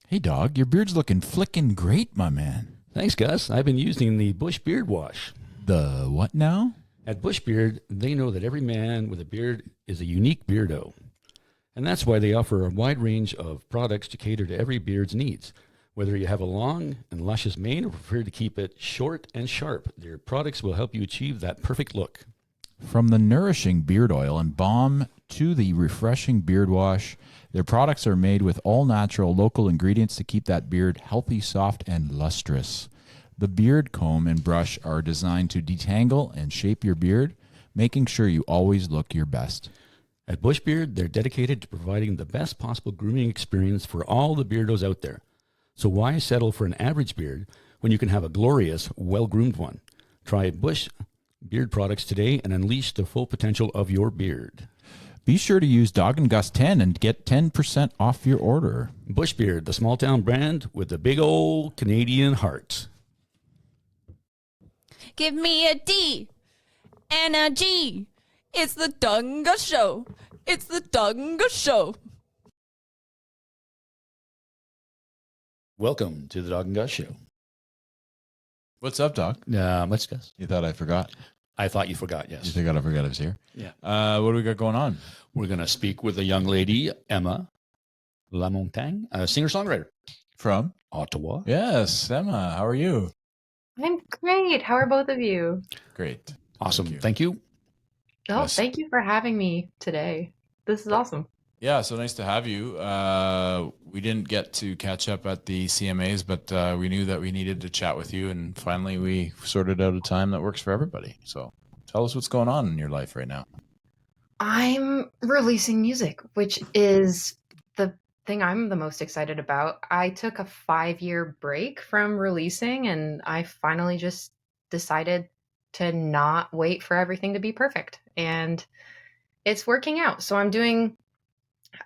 Hey, Dawg, your beard's looking flickin' great, my man. Thanks, Gus. I've been using the Bush Beard Wash. The what now? At Bush Beard, they know that every man with a beard is a unique beardo. And that's why they offer a wide range of products to cater to every beard's needs. Whether you have a long and luscious mane or prefer to keep it short and sharp, their products will help you achieve that perfect look. From the nourishing beard oil and balm to the refreshing beard wash, their products are made with all natural local ingredients to keep that beard healthy, soft, and lustrous. The beard comb and brush are designed to detangle and shape your beard, making sure you always look your best. At Bush Beard, they're dedicated to providing the best possible grooming experience for all the beardos out there. So why settle for an average beard when you can have a glorious, well-groomed one? Try Bush Beard products today and unleash the full potential of your beard. Be sure to use Dawg and Gus 10 and get 10% off your order. Bush Beard, the small town brand with the big old Canadian heart. Give me a D and a G. It's the Dawg and Gus Show. It's the Dawg and Gus Show. Welcome to the Dawg and Gus Show. What's up, Dawg? Let's Gus. You thought I forgot? I thought you forgot, yes. You think I forgot I was here? Yeah. What do we got going on? We're going to speak with a young lady, Emma Lamontagne, a singer-songwriter. From? Ottawa. Yes, Emma. How are you? I'm great. How are both of you? Great. Awesome. Thank you. Oh, Yes. thank you for having me today. This is awesome. Yeah, so nice to have you. We didn't get to catch up at the CMAs, but we knew that we needed to chat with you, and finally we sorted out a time that works for everybody. So tell us what's going on in your life right now. I'm releasing music, which is the thing I'm the most excited about. I took a 5-year break from releasing, and I finally just decided to not wait for everything to be perfect. And it's working out. So I'm doing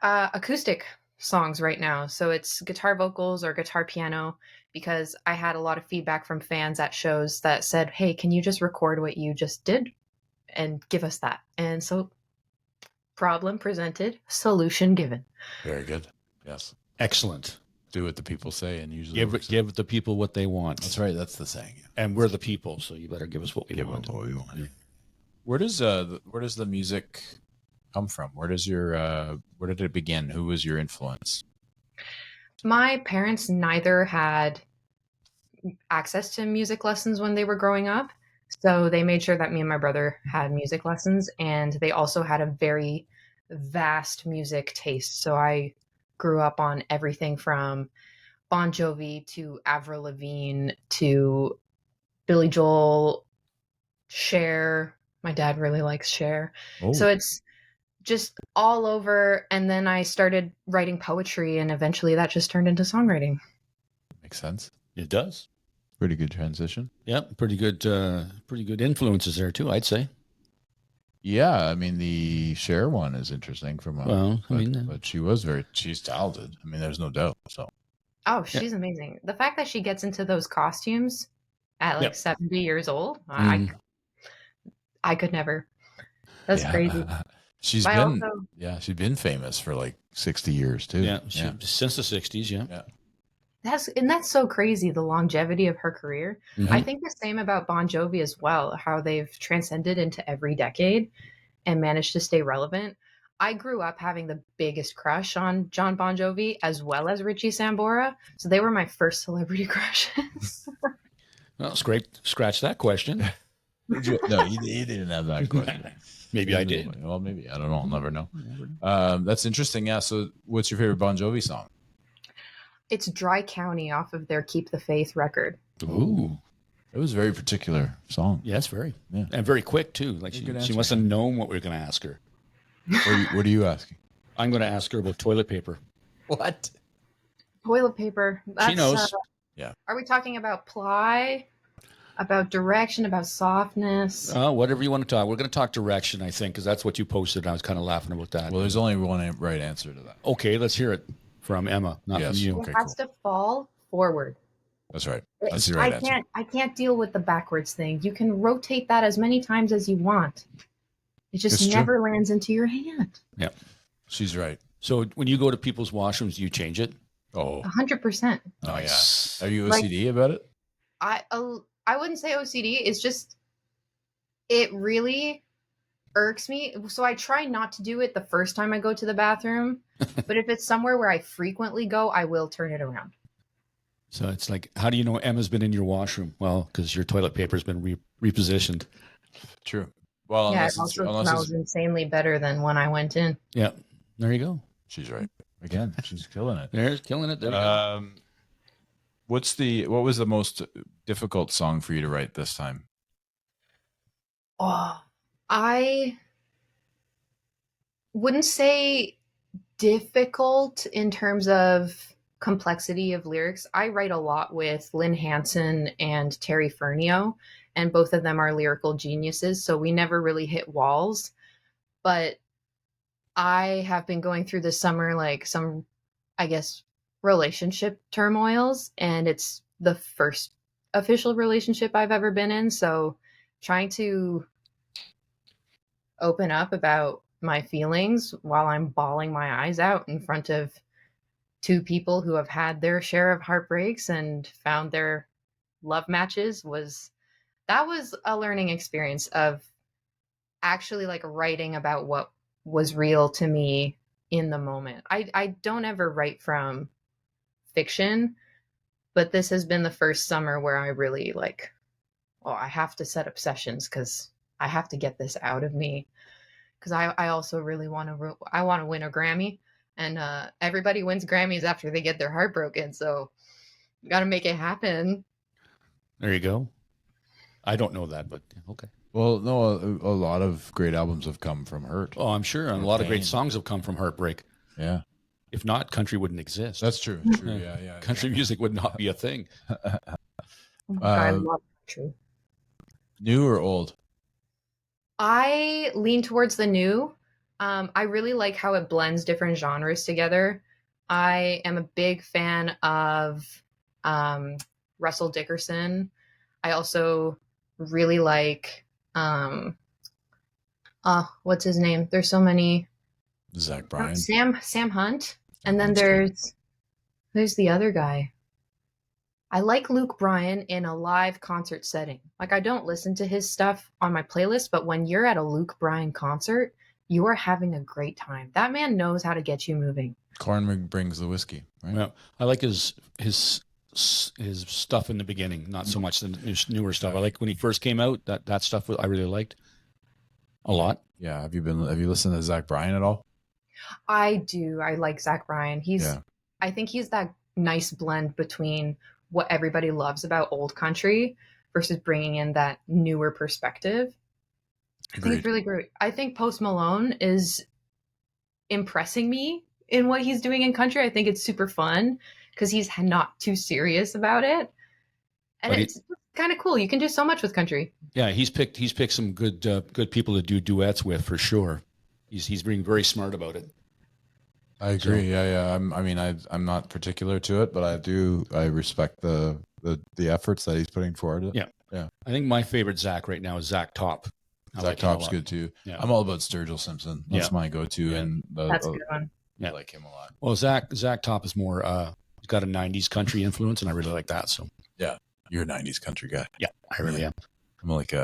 acoustic songs right now. So it's guitar vocals or guitar piano, because I had a lot of feedback from fans at shows that said, hey, can you just record what you just did and give us that? And so problem presented, solution given. Very good. Yes. Excellent. Do what the people say, and usually Give the people what they want. That's right. That's the saying. And we're the people, so you better give us what we want. What we want. Where does the music come from? Where did it begin? Who was your influence? My parents neither had access to music lessons when they were growing up. So they made sure that me and my brother had music lessons, and they also had a very vast music taste. So I grew up on everything from Bon Jovi to Avril Lavigne to Billy Joel, Cher. My dad really likes Cher. Oh. So it's just all over. And then I started writing poetry, and eventually that just turned into songwriting. Makes sense. It does. Pretty good transition. Yeah, pretty good influences there too, I'd say. Yeah, I mean the Cher one is interesting but she's talented. I mean, there's no doubt. So Oh, she's amazing. The fact that she gets into those costumes at like 70 years old, I could never. That's crazy. She's been famous for like 60 years too. Yeah, since the 60s, yeah. That's so crazy, the longevity of her career. Mm-hmm. I think the same about Bon Jovi as well, how they've transcended into every decade and managed to stay relevant. I grew up having the biggest crush on John Bon Jovi as well as Richie Sambora. So they were my first celebrity crushes. Well, scratch that question. No, you didn't have that question. Maybe I did. Well, maybe. I don't know. I'll never know. That's interesting. Yeah. So what's your favorite Bon Jovi song? It's Dry County off of their Keep the Faith record. Ooh. It was a very particular song. Yes, very. Yeah. And very quick too. Like she must have known what we were going to ask her. What are you asking? I'm going to ask her about toilet paper. What? Toilet paper. She knows. Yeah. Are we talking about ply? About direction, about softness? Whatever you want to talk. We're going to talk direction, I think, because that's what you posted. And I was kind of laughing about that. Well, there's only one right answer to that. Okay, let's hear it from Emma, not from you. It has to fall forward. That's right. That's the right answer. I can't deal with the backwards thing. You can rotate that as many times as you want. It just never lands into your hand. Yeah. She's right. So when you go to people's washrooms, do you change it? Oh, 100%. Nice. Are you Like- OCD about it? I wouldn't say OCD. It's just, it really irks me. So I try not to do it the first time I go to the bathroom. But if it's somewhere where I frequently go, I will turn it around. So it's like, how do you know Emma's been in your washroom? Well, because your toilet paper's been repositioned. True. Well, Yeah, unless it it's, also unless smells it's, insanely better than when I went in. Yeah. There you go. she's right. Again, she's killing it. There's killing it. There we go. What was the most difficult song for you to write this time? Oh, I wouldn't say difficult in terms of complexity of lyrics. I write a lot with Lynn Hanson and Terry Fernio, and both of them are lyrical geniuses, so we never really hit walls. But I have been going through this summer like some, I guess, relationship turmoils, and it's the first official relationship I've ever been in, so trying to open up about my feelings while I'm bawling my eyes out in front of two people who have had their share of heartbreaks and found their love matches was a learning experience of actually like writing about what was real to me in the moment. I don't ever write from fiction, but this has been the first summer where I really like, oh, I have to set up sessions because I have to get this out of me. Because I also really want to win a Grammy, and everybody wins Grammys after they get their heart broken. So you got to make it happen. There you go. I don't know that, but okay. Well, no, a lot of great albums have come from hurt. Oh, I'm sure. And a lot of great songs have come from heartbreak. Yeah, If not, country wouldn't exist. that's true. True. Yeah. Country music would not be a thing. I love true. New or old? I lean towards the new. I really like how it blends different genres together. I am a big fan of Russell Dickerson. I also really like what's his name? There's so many. Zach Bryan. Sam Hunt. And then Hunt's there's the other guy. I like Luke Bryan in a live concert setting. Like, I don't listen to his stuff on my playlist, but when you're at a Luke Bryan concert, you are having a great time. That man knows how to get you moving. Corn brings the whiskey, right? Well, I like his stuff in the beginning, not so much the newer stuff. I like when he first came out. That stuff I really liked a lot. Yeah. Have you listened to Zach Bryan at all? I do. I like Zach Bryan. I think he's that nice blend between what everybody loves about old country versus bringing in that newer perspective. I think it's really great. I think Post Malone is impressing me in what he's doing in country. I think it's super fun because he's not too serious about it. And it's kind of cool. You can do so much with country. Yeah, he's picked some good people to do duets with for sure. He's being very smart about it. I agree. Yeah. I'm not particular to it, but I respect the efforts that he's putting forward. Yeah. I think my favorite Zach right now is Zach Top. Zach Top's good too. Yeah. I'm all about Sturgill Simpson. That's my go-to, and that's a good one. I like him a lot. Well, Zach Top is more. He's got a '90s country influence, and I really like that. So yeah, you're a '90s country guy. Yeah, I really am. I'm like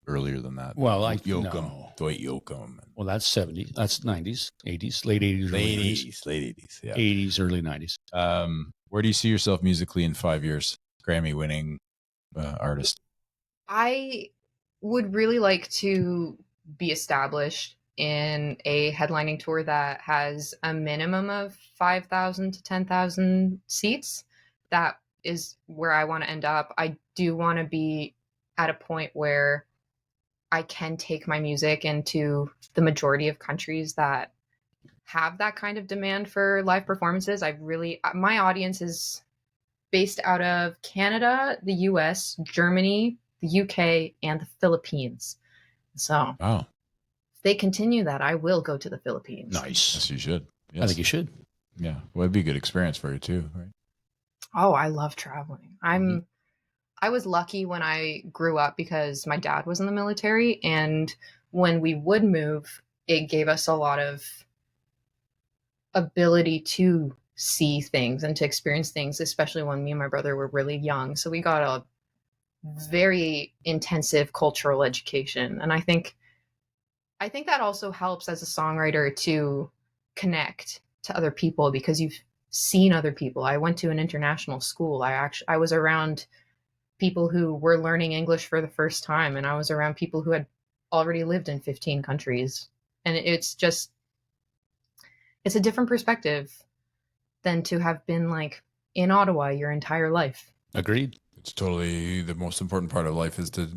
earlier than that. Well, like Dwight Yoakam. Well, that's '70s. That's '90s, '80s, late '80s, late '80s. Yeah, '80s, early '90s. Where do you see yourself musically in 5 years? Grammy-winning artist. I would really like to be established in a headlining tour that has a minimum of 5,000 to 10,000 seats. That is where I want to end up. I do want to be at a point where I can take my music into the majority of countries that have that kind of demand for live performances. My audience is based out of Canada, the US, Germany, the UK, and the Philippines. So if they continue that, I will go to the Philippines. Nice. Yes, you should. Yes. I think you should. Yeah. Well, it'd be a good experience for you too, right? Oh, I love traveling. I was lucky when I grew up because my dad was in the military, and when we would move, it gave us a lot of ability to see things and to experience things, especially when me and my brother were really young. So we got a very intensive cultural education. And I think that also helps as a songwriter to connect to other people because you've seen other people. I went to an international school. I was around people who were learning English for the first time, and I was around people who had already lived in 15 countries. And it's a different perspective than to have been like in Ottawa your entire life. Agreed. It's totally the most important part of life is to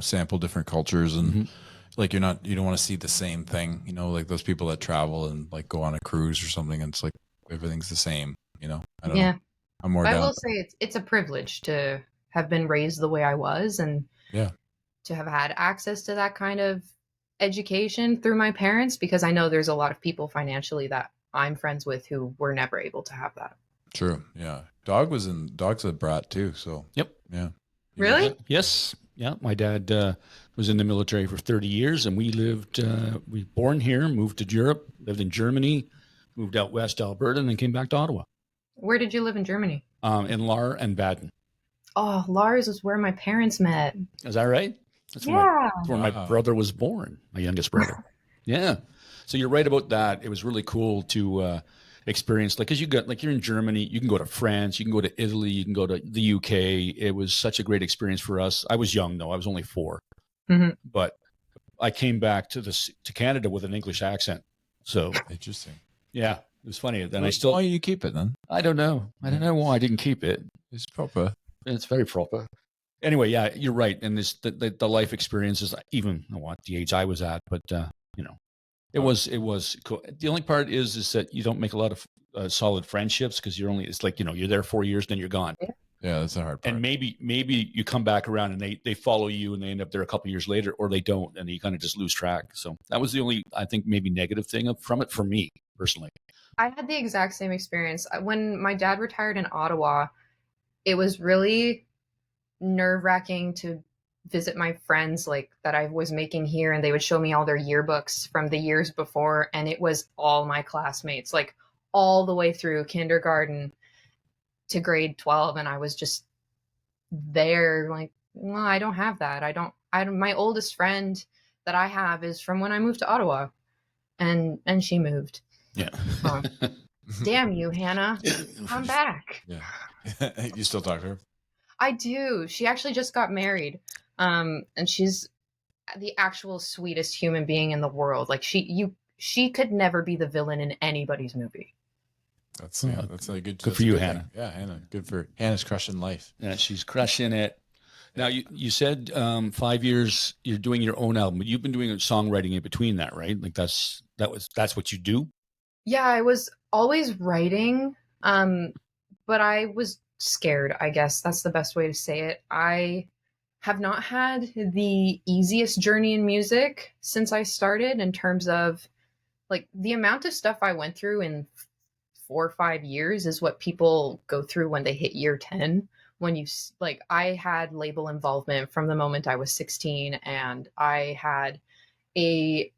sample different cultures and like you don't want to see the same thing, like those people that travel and like go on a cruise or something and it's like everything's the same, I don't know. I'm more I down. will say it's a privilege to have been raised the way I was and to have had access to that kind of education through my parents, because I know there's a lot of people financially that I'm friends with who were never able to have that. True. Yeah. Dog's a brat too. So Yep. Yeah. Really? Yes. Yeah. My dad was in the military for 30 years and we were born here, moved to Europe, lived in Germany, moved out west to Alberta, and then came back to Ottawa. Where did you live in Germany? In Lahr and Baden. Oh, Lars was where my parents met. Is that right? That's where my brother was born, my youngest brother. Yeah. So you're right about that. It was really cool to experience, like, because you're in Germany, you can go to France, you can go to Italy, you can go to the UK. It was such a great experience for us. I was young though. I was only 4, but I came back to Canada with an English accent. So interesting. Yeah. It was funny. Then why do you keep it then? I don't know. I don't know why I didn't keep it. It's proper. It's very proper. Anyway, yeah, you're right. And the life experiences, even at the age I was at, but it was cool. The only part is that you don't make a lot of solid friendships because it's like, you're there 4 years, then you're gone. Yeah, that's the hard part. And maybe you come back around and they follow you and they end up there a couple of years later, or they don't, and you kind of just lose track. So that was the only, I think, maybe negative thing from it for me personally. I had the exact same experience. When my dad retired in Ottawa, it was really nerve-wracking to visit my friends like that I was making here, and they would show me all their yearbooks from the years before, and it was all my classmates, like all the way through kindergarten to grade 12, and I was just there like, well, I don't have that. I don't my oldest friend that I have is from when I moved to Ottawa, and she moved. Yeah. Damn you, Hannah. I'm back. Yeah. You still talk to her? I do. She actually just got married. And she's the actual sweetest human being in the world. Like she could never be the villain in anybody's movie. That's a good for you, Hannah. Yeah, Hannah. Good for Hannah's crushing life. Yeah, she's crushing it. Now you said 5 years you're doing your own album, but you've been doing songwriting in between that, right? Like that's what you do? Yeah, I was always writing, but I was scared, I guess. That's the best way to say it. I have not had the easiest journey in music since I started, in terms of like the amount of stuff I went through in 4 or 5 years is what people go through when they hit year 10. I had label involvement from the moment I was 16, and I had a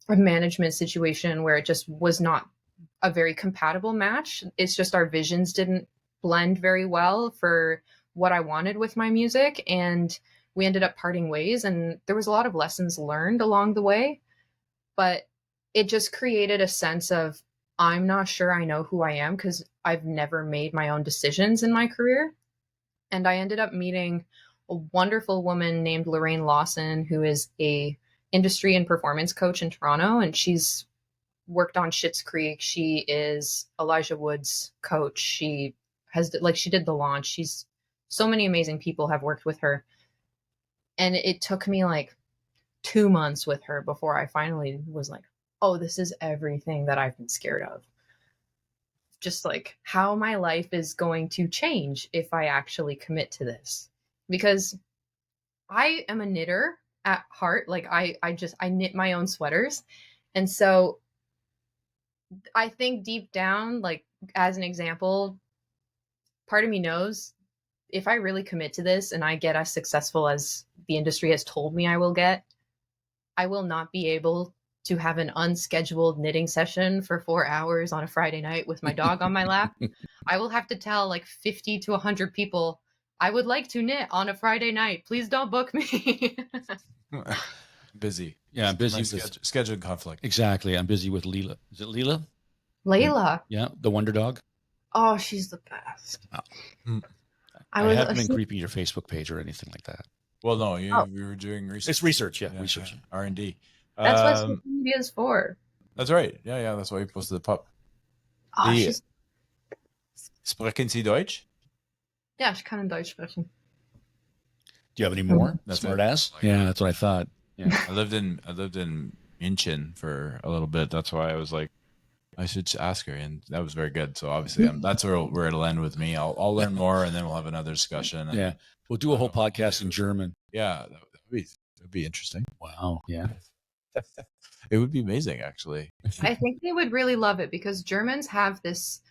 management situation where it just was not a very compatible match. It's just our visions didn't blend very well for what I wanted with my music, and we ended up parting ways, and there was a lot of lessons learned along the way, but it just created a sense of, I'm not sure I know who I am because I've never made my own decisions in my career. And I ended up meeting a wonderful woman named Lorraine Lawson, who is a industry and performance coach in Toronto, and she's worked on Schitt's Creek. She is Elijah Wood's coach. She did The Launch. She's so many amazing people have worked with her. And it took me like 2 months with her before I finally was like, oh, this is everything that I've been scared of. Just like how my life is going to change if I actually commit to this. Because I am a knitter at heart. Like I knit my own sweaters. And so I think deep down, like as an example, part of me knows if I really commit to this and I get as successful as the industry has told me I will get, I will not be able to have an unscheduled knitting session for 4 hours on a Friday night with my dog on my lap, I will have to tell like 50 to 100 people, I would like to knit on a Friday night. Please don't book me. Busy. Yeah, I'm busy My with schedule conflict. exactly. I'm busy with Leela. Is it Leela? Layla. Yeah, the Wonder Dog. Oh, she's the best. Hmm. I haven't been creeping your Facebook page or anything like that. Well, no, we were doing research. It's research, yeah, research. R&D. That's what social media is for. That's right. Yeah, that's why we posted the pup. Oh, she's... Sprechen Sie Deutsch? Ja, ich kann in Deutsch sprechen. Do you have any more? That's Smart ass? Yeah, that's what I thought. Yeah. I lived in München for a little bit. That's why I was like, I should ask her, and that was very good. So obviously, that's where it'll end with me. I'll learn more, and then we'll have another discussion. Yeah, we'll do a whole podcast in German. Yeah, that'd be interesting. Wow. Yeah. It would be amazing, actually. I think they would really love it because Germans have this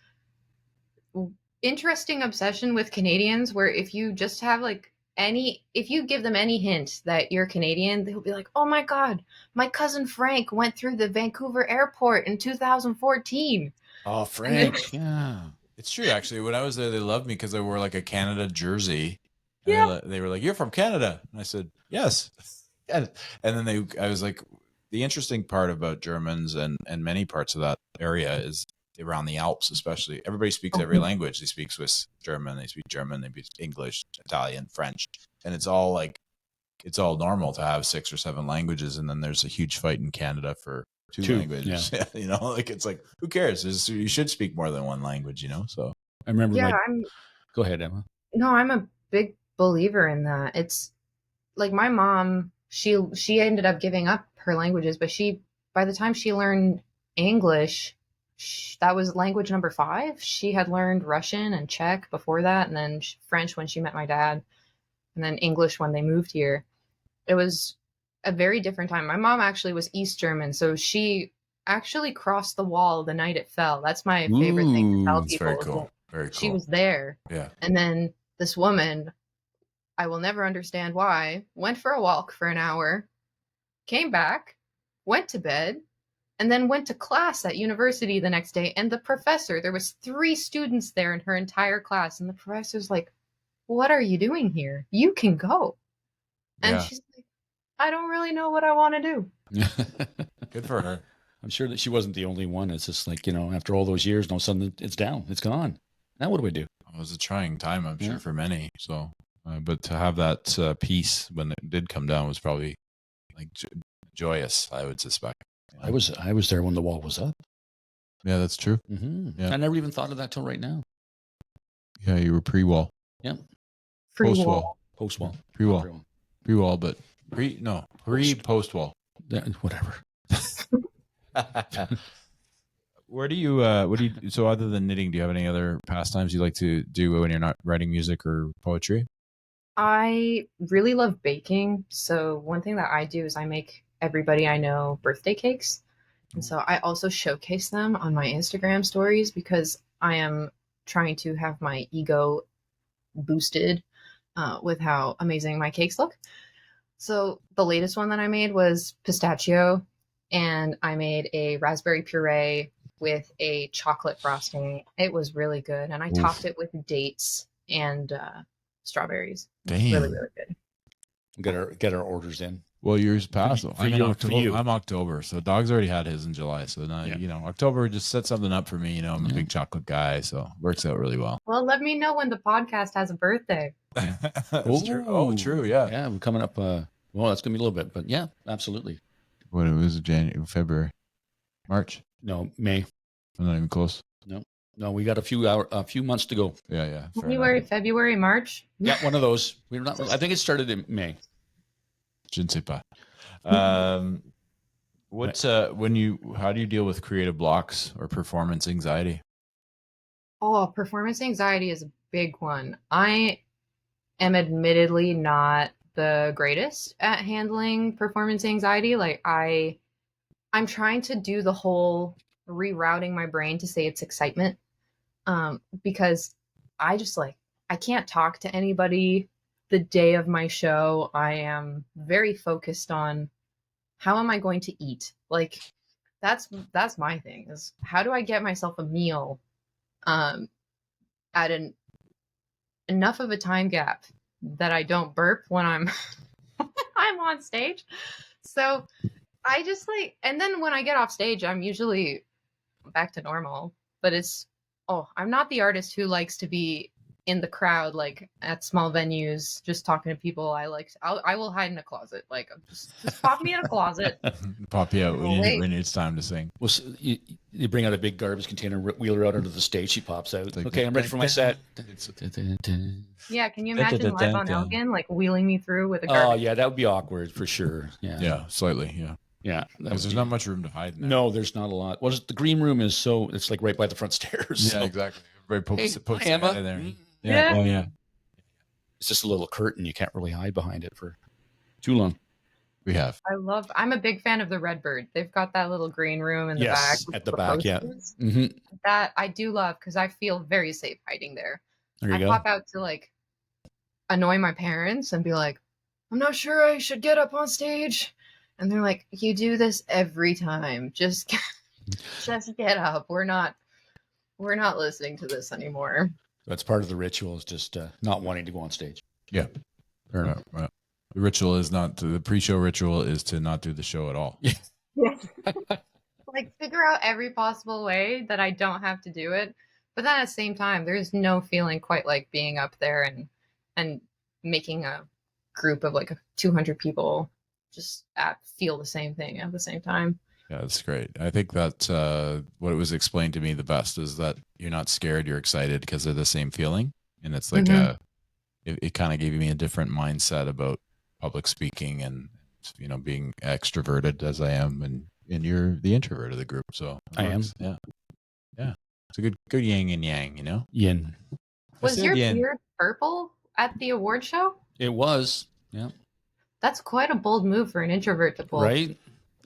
interesting obsession with Canadians where if you just have like if you give them any hint that you're Canadian, they'll be like, oh my God, my cousin Frank went through the Vancouver airport in 2014. Oh, Frank. Yeah. It's true, actually. When I was there, they loved me because I wore like a Canada jersey. Yeah. They were like, you're from Canada. And I said, yes. And then I was like, the interesting part about Germans and many parts of that area is around the Alps, especially. Everybody speaks every language. They speak Swiss German, they speak English, Italian, French. And it's all normal to have 6 or 7 languages. And then there's a huge fight in Canada for two languages. Yeah. You know, like it's like, who cares? You should speak more than one language, you know? So I remember. Yeah, Go ahead, Emma. No, I'm a big believer in that. It's like my mom, she ended up giving up her languages, but by the time she learned English, that was language number 5. She had learned Russian and Czech before that, and then French when she met my dad, and then English when they moved here. It was a very different time. My mom actually was East German, so she actually crossed the wall the night it fell. That's my favorite thing to tell that's people. very cool. Very cool. She was there. Yeah. And then this woman, I will never understand why, went for a walk for an hour, came back, went to bed, and then went to class at university the next day. And the professor, there was 3 students there in her entire class. And the professor's like, what are you doing here? You can go. And she's like, I don't really know what I want to do. Good for her. I'm sure that she wasn't the only one. It's just like, after all those years, all of a sudden it's down. It's gone. Now what do we do? It was a trying time, I'm sure, for many. So, but to have that peace when it did come down was probably like joyous, I would suspect. I was there when the wall was up. Yeah, that's true. Mm-hmm. Yeah. I never even thought of that till right now. Yeah, you were pre-wall. Yeah. Post-wall. Post-wall. Pre-wall. Pre-wall, but pre-post-wall. Whatever. What do you so other than knitting, do you have any other pastimes you like to do when you're not writing music or poetry? I really love baking. So one thing that I do is I make everybody I know birthday cakes. And so I also showcase them on my Instagram stories because I am trying to have my ego boosted with how amazing my cakes look. So the latest one that I made was pistachio, and I made a raspberry puree with a chocolate frosting. It was really good. And I topped it with dates and strawberries. Damn. Really, really good. Get our orders in. Well, yours passed. I'm in October. you. I'm October, so Dog's already had his in July. So now, October just set something up for me. I'm a big chocolate guy, so it works out really well. Well, let me know when the podcast has a birthday. That's true. Oh, true. Yeah. Yeah, we're coming up. Well, that's gonna be a little bit, but yeah, absolutely. What it was January, February, March. No, May. I'm not even close. No, we got a few months to go. Yeah. January, February, March. Yeah, one of those. We're not. I think it started in May. Je ne sais pas. How do you deal with creative blocks or performance anxiety? Oh, performance anxiety is a big one. I am admittedly not the greatest at handling performance anxiety. Like I'm trying to do the whole rerouting my brain to say it's excitement. Because I can't talk to anybody the day of my show. I am very focused on how am I going to eat? Like, that's my thing, is how do I get myself a meal at an enough of a time gap that I don't burp when I'm I'm on stage. So I just like, and then when I get off stage, I'm usually back to normal. But I'm not the artist who likes to be in the crowd, like at small venues, just talking to people. I will hide in a closet. Like, just pop me in a closet. Pop you out when it's time to sing. Well, so you bring out a big garbage container, wheel her out onto the stage. She pops out. Like, okay, I'm ready for my set. Yeah, can you imagine live on Elgin, like wheeling me through with a garbage? Oh yeah, that would be awkward for sure. Yeah, Slightly. Yeah, because there's not much room to hide in there. No, there's not a lot. Well, the green room is it's like right by the front stairs. Yeah, so. exactly. Everybody puts Emma. in there. Yeah. Oh yeah. It's just a little curtain. You can't really hide behind it for too long. We have. I'm a big fan of the Redbird. They've got that little green room in the back. At the back, posters. yeah. Mm-hmm. That I do love because I feel very safe hiding there. There you I go. pop out to like annoy my parents and be like, I'm not sure I should get up on stage. And they're like, you do this every time. Just get up. We're not listening to this anymore. That's part of the ritual, is just not wanting to go on stage. Yeah. Fair enough. The ritual is the pre-show ritual is to not do the show at all. Yeah. Like, figure out every possible way that I don't have to do it. But then at the same time, there's no feeling quite like being up there and making a group of like 200 people just feel the same thing at the same time. Yeah, that's great. I think that what it was explained to me the best is that you're not scared, you're excited because they're the same feeling. And it's like it kind of gave me a different mindset about public speaking and, being extroverted as I am. And you're the introvert of the group. So I am. Yeah. Yeah. It's a good yin and yang, Yin. Was your beard purple at the award show? It was. Yeah. That's quite a bold move for an introvert to pull. Right?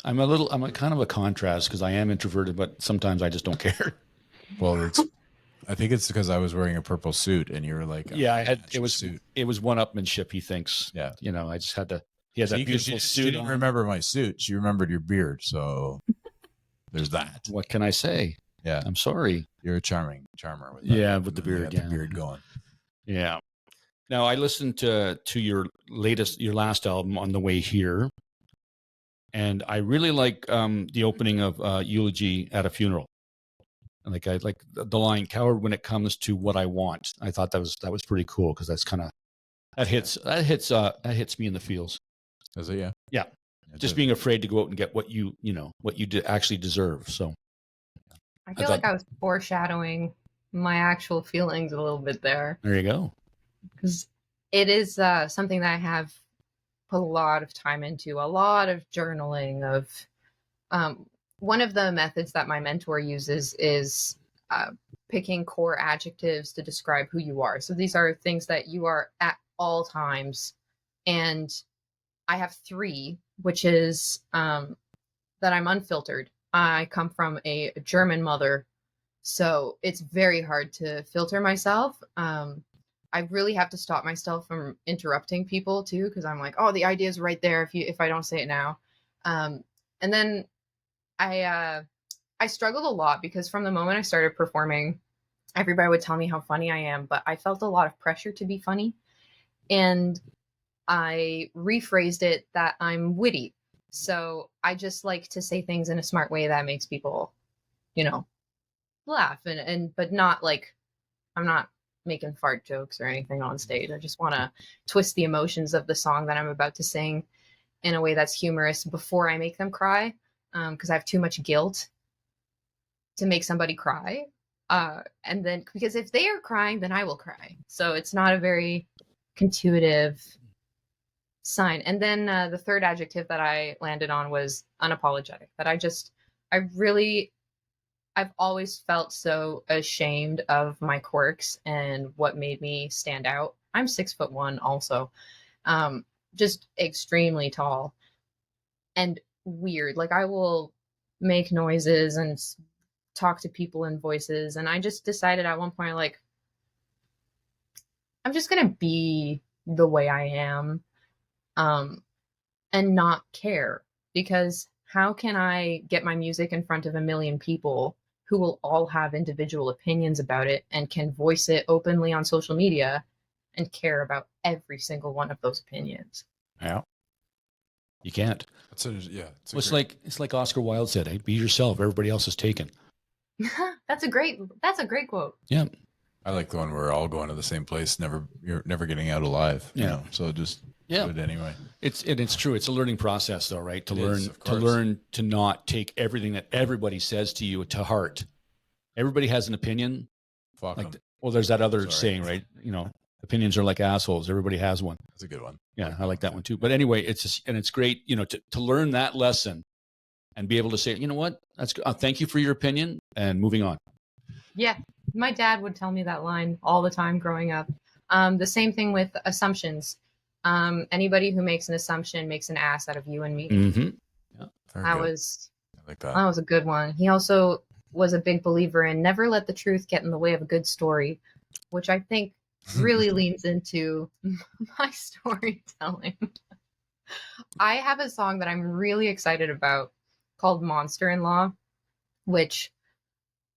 I'm a kind of a contrast because I am introverted, but sometimes I just don't care. Well, I think it's because I was wearing a purple suit and you were like, it was one-upmanship, he thinks. Yeah. I just had to, he has that beautiful suit. She didn't remember my suit. She remembered your beard. So there's that. What can I say? Yeah. I'm sorry. You're a charmer with that. With the beard. The beard going. Yeah. Now I listened to your last album on the way here. And I really like the opening of Eulogy at a Funeral. Like, I like the line "coward when it comes to what I want." I thought that was pretty cool because that's kind of that hits me in the feels. Does it? Yeah. Yeah. Just being afraid to go out and get what you actually deserve. So I feel like I was foreshadowing my actual feelings a little bit there. There you go. Because it is something that I have put a lot of time into, a lot of journaling of one of the methods that my mentor uses is picking core adjectives to describe who you are. So these are things that you are at all times. And I have 3, which is that I'm unfiltered. I come from a German mother, so it's very hard to filter myself. I really have to stop myself from interrupting people too, because I'm like, oh, the idea is right there if I don't say it now. And then I struggled a lot because from the moment I started performing, everybody would tell me how funny I am, but I felt a lot of pressure to be funny. And I rephrased it that I'm witty. So I just like to say things in a smart way that makes people, laugh but not like, I'm not making fart jokes or anything on stage. I just want to twist the emotions of the song that I'm about to sing in a way that's humorous before I make them cry. Because I have too much guilt to make somebody cry. And then, because if they are crying, then I will cry. So it's not a very intuitive sign. And then the third adjective that I landed on was unapologetic. That I've always felt so ashamed of my quirks and what made me stand out. I'm 6'1" also, just extremely tall and weird. Like, I will make noises and talk to people in voices. And I just decided at one point, like, I'm just going to be the way I am, and not care. because how can I get my music in front of a million people who will all have individual opinions about it and can voice it openly on social media and care about every single one of those opinions? Yeah. You can't. Yeah. It's like Oscar Wilde said, hey, be yourself. Everybody else is taken. That's a great quote. Yeah. I like the one where we're all going to the same place. You're never getting out alive. You know? So just do it anyway. It's true. It's a learning process, though, right? To It learn to not take everything that everybody says to you to heart. Everybody has an opinion. Fuck Like, 'em. well, there's that other saying, right? You know, opinions are like assholes. Everybody has one. That's a good one. Yeah, I like that one too. But anyway, it's great, you know, to learn that lesson and be able to say, you know what, that's good. Thank you for your opinion, and moving on. Yeah, my dad would tell me that line all the time growing up. The same thing with assumptions. Anybody who makes an assumption makes an ass out of you and me. Mm-hmm. Yeah. Very That good. was I like that. that was a good one. He also was a big believer in never let the truth get in the way of a good story, which I think really leans into my storytelling. I have a song that I'm really excited about called Monster in Law, which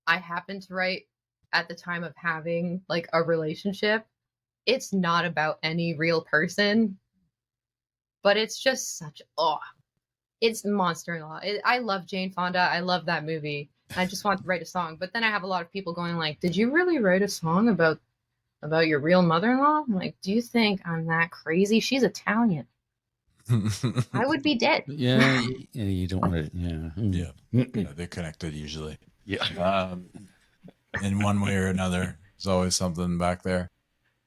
I happened to write at the time of having like a relationship. It's not about any real person, but it's just such it's Monster in Law. I love Jane Fonda. I love that movie. I just want to write a song, but then I have a lot of people going like, "Did you really write a song about your real mother-in-law?" I'm like, "Do you think I'm that crazy? She's Italian. I would be dead." Yeah, you don't want to. Yeah, Yeah. Yeah, they're connected usually. yeah. In one way or another. There's always something back there.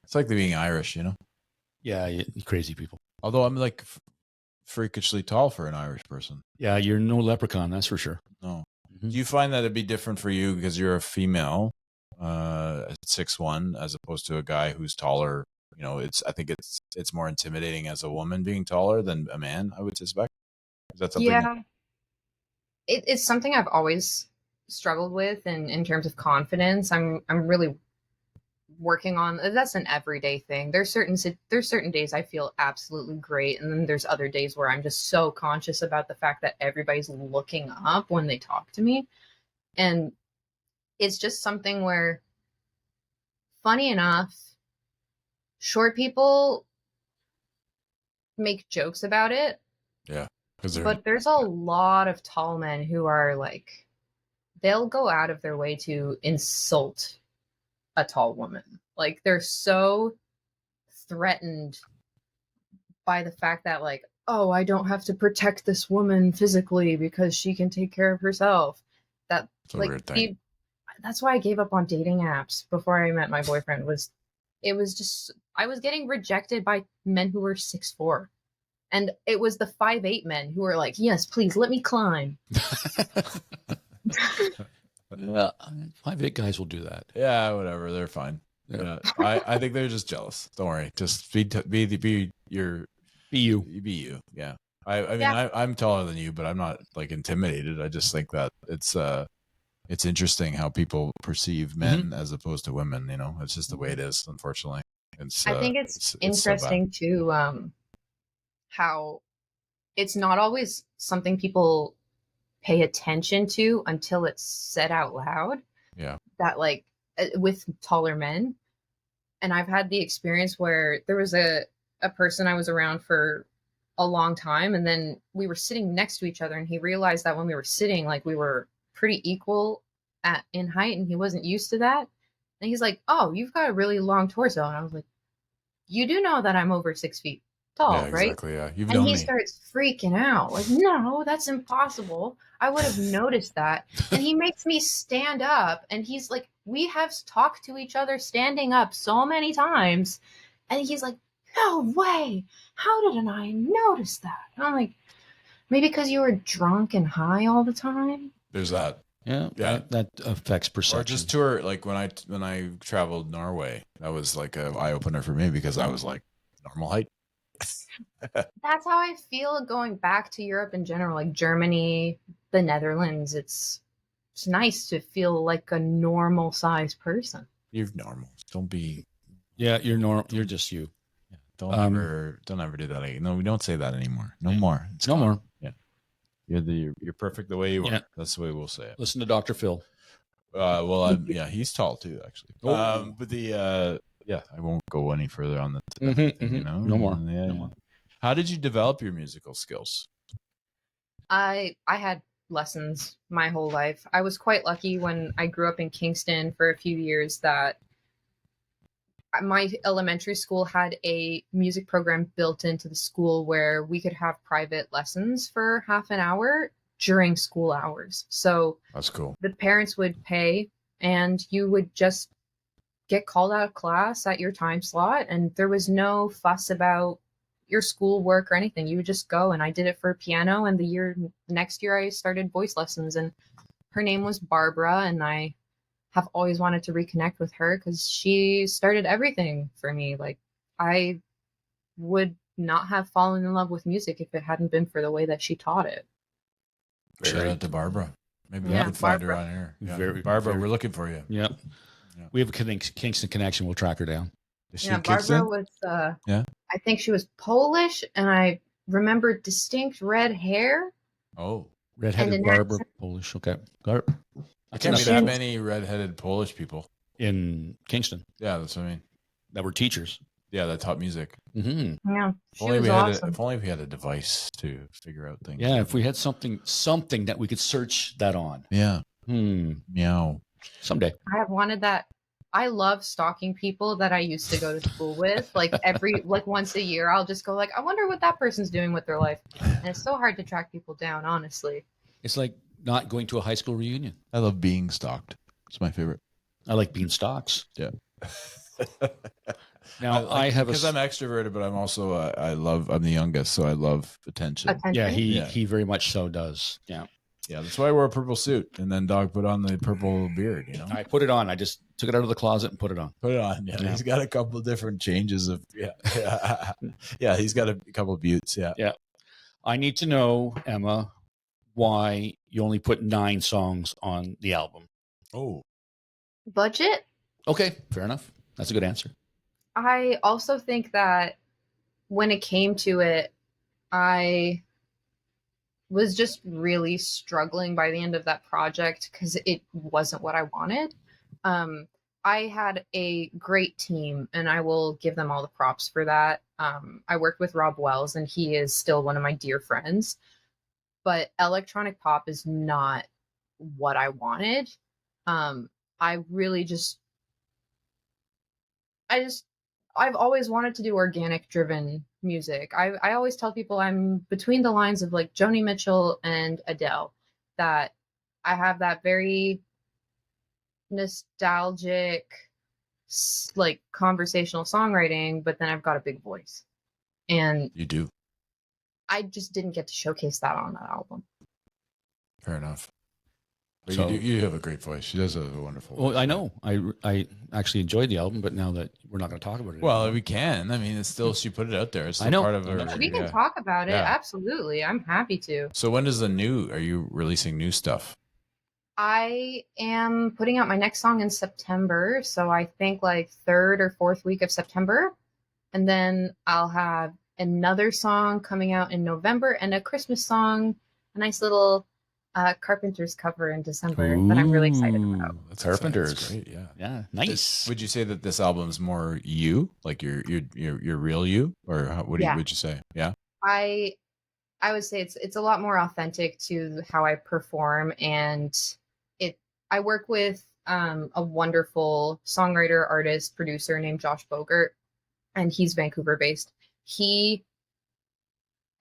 It's like being Irish, you know? Yeah, you crazy people. Although I'm like freakishly tall for an Irish person. Yeah, you're no leprechaun, that's for sure. No. Mhm. Do you find that it'd be different for you because you're a female at 6'1", as opposed to a guy who's taller? You know, I think it's more intimidating as a woman being taller than a man, I would suspect. Is that something? Yeah, it's something I've always struggled with, and in terms of confidence, I'm really working on. That's an everyday thing. There's certain days I feel absolutely great, and then there's other days where I'm just so conscious about the fact that everybody's looking up when they talk to me, and it's just something where, funny enough, short people make jokes about it, Yeah. but there's a lot of tall men who are like, they'll go out of their way to insult a tall woman. Like, they're so threatened by the fact that, like, oh, I don't have to protect this woman physically because she can take care of herself. That, It's a like, weird thing. that's why I gave up on dating apps before I met my boyfriend. It was just, I was getting rejected by men who were 6'4". And it was the 5'8" men who were like, "Yes, please let me climb." Well, 5'8" guys will do that. Yeah, whatever. They're fine. Yeah. I think they're just jealous. Don't worry. Just be you. Be you. Yeah. I mean, Yeah. I'm taller than you, but I'm not like intimidated. I just think that it's interesting how people perceive men as opposed to women. You know, it's just the way it is. Unfortunately, I think it's so bad. interesting too, how it's not always something people pay attention to until it's said out loud. Yeah. That, like, with taller men. And I've had the experience where there was a person I was around for a long time, and then we were sitting next to each other, and he realized that when we were sitting, like, we were pretty equal in height, and he wasn't used to that. And he's like, "Oh, you've got a really long torso." And I was like, "You do know that I'm over 6 feet tall, Yeah, right?" exactly. Yeah, you've And known he me. starts freaking out. Like, "No, that's impossible. I would have noticed that." And he makes me stand up. And he's like, we have talked to each other standing up so many times. And he's like, "No way. How didn't I notice that?" And I'm like, "Maybe because you were drunk and high all the time." There's that. Yeah, Yeah. that affects perception. Or just tour, like when I traveled Norway, that was like a eye opener for me because I was like normal height. That's how I feel going back to Europe in general, like Germany, the Netherlands. It's nice to feel like a normal sized person. You're normal. Don't be. Yeah, you're normal. You're just you. Don't ever do that again. No, we don't say that anymore. No more. It's No gone. more. Yeah. You're perfect the way you are. Yeah. That's the way we'll say it. Listen to Dr. Phil. Yeah, he's tall too, actually. Oh. But I won't go any further on the Mhm, thing, mhm. you know. No more. Yeah. No more. How did you develop your musical skills? I had lessons my whole life. I was quite lucky when I grew up in Kingston for a few years that my elementary school had a music program built into the school where we could have private lessons for half an hour during school hours. So That's cool. the parents would pay and you would just get called out of class at your time slot, and there was no fuss about your school work or anything. You would just go, and I did it for piano, and the next year I started voice lessons, and her name was Barbara, and I have always wanted to reconnect with her because she started everything for me. Like, I would not have fallen in love with music if it hadn't been for the way that she taught it. Shout out to Barbara. Maybe we Yeah, can find her Barbara. on here. Yeah. Very- Barbara, very- we're looking for you. Yep. Yeah. We have a Kingston connection. We'll track her down. Is she Yeah, in Kingston? Barbara was, Yeah. I think she was Polish, and I remember distinct red hair. Oh, Redheaded an Barber, accent. Polish. Okay. I can't be She- that many redheaded Polish people. In Kingston Yeah, that's what I mean. that were teachers. Yeah, that taught music. Mm-hmm. Yeah, she Only was we had awesome. if only we had a device to figure out things. Yeah, if we had something that we could search that on. Yeah. Meow. Someday. I have wanted that. I love stalking people that I used to go to school with. Like once a year, I'll just go like, I wonder what that person's doing with their life. And it's so hard to track people down, honestly. It's like not going to a high school reunion. I love being stalked. It's my favorite. I like bean stocks. Yeah. Now I have because I'm extroverted, but I'm also I'm the youngest, so I love attention. Attention. he very much so does. Yeah. Yeah, that's why I wore a purple suit, and then Dog put on the purple beard. You know, I put it on. I just took it out of the closet and put it on. put it on. Yeah, he's got a couple different changes of yeah. He's got a couple of buttes. Yeah. I need to know, Emma, why you only put 9 songs on the album. Oh, Budget. Okay, fair enough. That's a good answer. I also think that when it came to it, I was just really struggling by the end of that project because it wasn't what I wanted. I had a great team, and I will give them all the props for that. I worked with Rob Wells, and he is still one of my dear friends. But electronic pop is not what I wanted. I've always wanted to do organic driven music. I always tell people I'm between the lines of like Joni Mitchell and Adele, that I have that very nostalgic, like conversational songwriting, but then I've got a big voice. And you do. I just didn't get to showcase that on that album. Fair enough. But So- you have a great voice. She does have a wonderful voice. Well, I know. I actually enjoyed the album, but now that we're not going to talk about it. Well, anymore. we can. I mean, it's still she put it out there. It's still I know. part of her. We can yeah. talk about it. Yeah. Absolutely. I'm happy to. So when does are you releasing new stuff? I am putting out my next song in September. So I think like 3rd or 4th week of September. And then I'll have another song coming out in November and a Christmas song, a nice little Carpenters cover in December that I'm really excited about. That's Carpenters. exciting. That's great. Yeah. Yeah, nice. Would you say that this album's more you, like your real you, or what Yeah. would you say? Yeah. I would say it's a lot more authentic to how I perform, and I work with a wonderful songwriter, artist, producer named Josh Bogert, and he's Vancouver based. He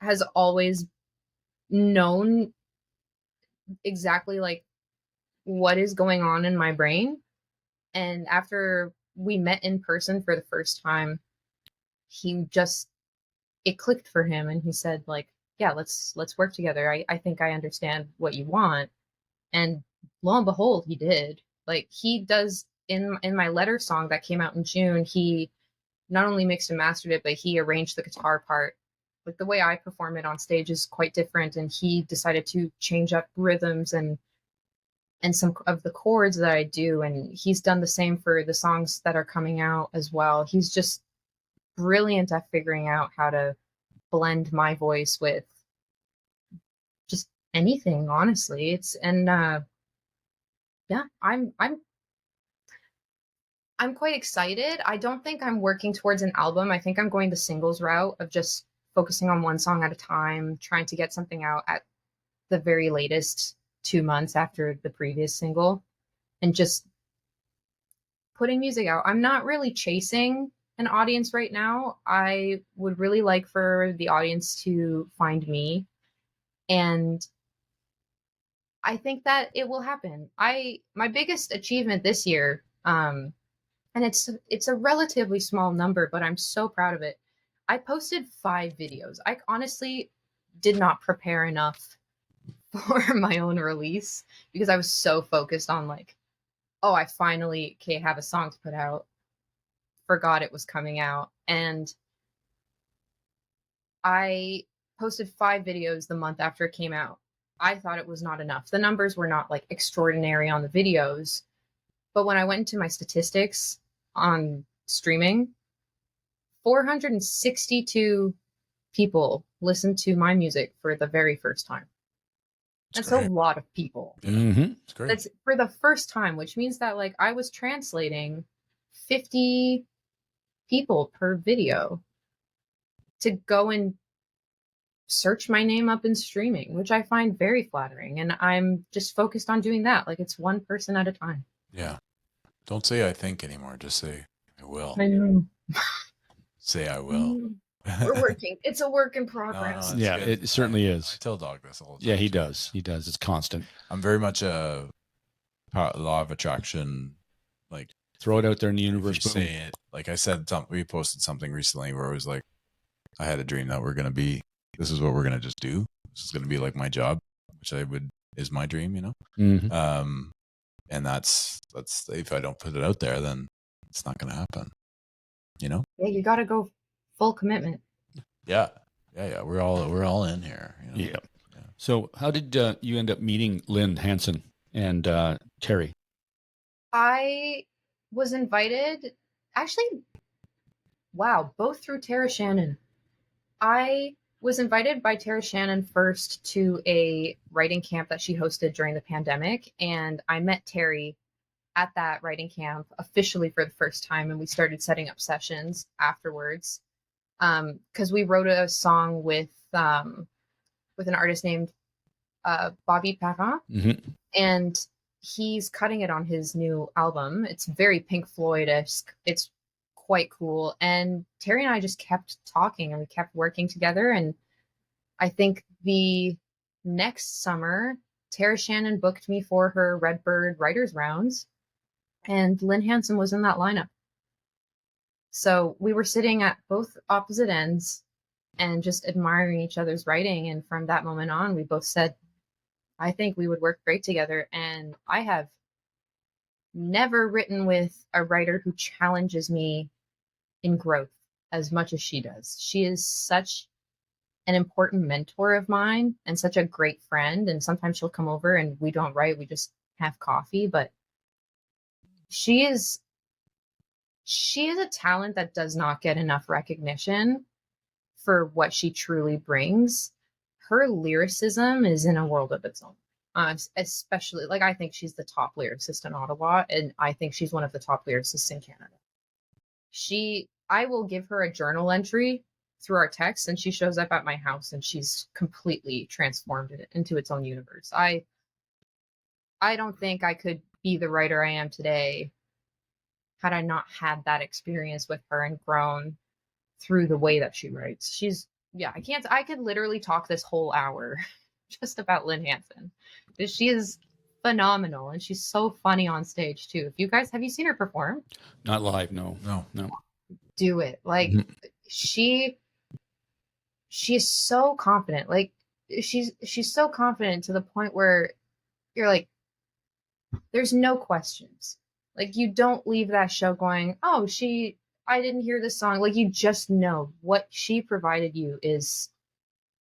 has always known exactly like what is going on in my brain, and after we met in person for the first time, it clicked for him, and he said like, yeah, let's work together. I think I understand what you want. And lo and behold, he did. Like, he does in my letter song that came out in June, he not only mixed and mastered it, but he arranged the guitar part. Like, the way I perform it on stage is quite different, and he decided to change up rhythms and some of the chords that I do, and he's done the same for the songs that are coming out as well. He's just brilliant at figuring out how to blend my voice with just anything, honestly. Yeah, I'm quite excited. I don't think I'm working towards an album. I think I'm going the singles route of just focusing on one song at a time, trying to get something out at the very latest 2 months after the previous single, and just putting music out. I'm not really chasing an audience right now. I would really like for the audience to find me, and I think that it will happen. My biggest achievement this year, and it's a relatively small number, but I'm so proud of it. I posted 5 videos. I honestly did not prepare enough for my own release because I was so focused on like, oh, I finally have a song to put out. Forgot it was coming out, and I posted 5 videos the month after it came out. I thought it was not enough. The numbers were not like extraordinary on the videos, but when I went into my statistics on streaming, 462 people listened to my music for the very first time. That's a lot of people. Mm-hmm. It's great. That's for the first time, which means that like I was translating 50 people per video to go and search my name up in streaming, which I find very flattering. And I'm just focused on doing that. Like it's one person at a time. Yeah. Don't say I think anymore. Just say I will. I know. Say I will. We're working. It's a work in No, progress. it's Yeah, good. it certainly I is. tell Dawg this all the time. Yeah, he too. does. He does. It's constant. I'm very much a law of attraction. Like, Throw it out there in the if universe. you Boom. say it. Like I said, we posted something recently where it was like, I had a dream that this is what we're gonna just do. This is gonna be like my job, which is my dream, you know. Mhm. And that's if I don't put it out there, then it's not gonna happen. You know. Yeah, you got to go full commitment. Yeah. We're all in here. You know? Yeah. So, how did you end up meeting Lynn, Hanson, and Terry? I was invited, actually, wow, both through Tara Shannon. I was invited by Tara Shannon first to a writing camp that she hosted during the pandemic, and I met Terry at that writing camp officially for the first time, and we started setting up sessions afterwards. Because we wrote a song with an artist named Bobby Parent, Mm-hmm. and he's cutting it on his new album. It's very Pink Floyd-esque. It's quite cool. And Terry and I just kept talking and we kept working together. And I think the next summer, Tara Shannon booked me for her Redbird Writers Rounds, and Lynn Hanson was in that lineup. So we were sitting at both opposite ends and just admiring each other's writing. And from that moment on, we both said, I think we would work great together. And I have never written with a writer who challenges me in growth as much as she does. She is such an important mentor of mine and such a great friend. And sometimes she'll come over and we don't write, we just have coffee. But she is a talent that does not get enough recognition for what she truly brings. Her lyricism is in a world of its own. Especially, like, I think she's the top lyricist in Ottawa, and I think she's one of the top lyricists in Canada. I will give her a journal entry through our text, and she shows up at my house, and she's completely transformed it into its own universe. I don't think I could be the writer I am today had I not had that experience with her and grown through the way that she writes. I could literally talk this whole hour just about Lynn Hanson. She is phenomenal, and she's so funny on stage too. If you guys, have you seen her perform? Not live, no. Do it. Like, she is so confident. Like, she's so confident to the point where you're like, there's no questions. Like, you don't leave that show going, oh, I didn't hear this song. Like, you just know what she provided you is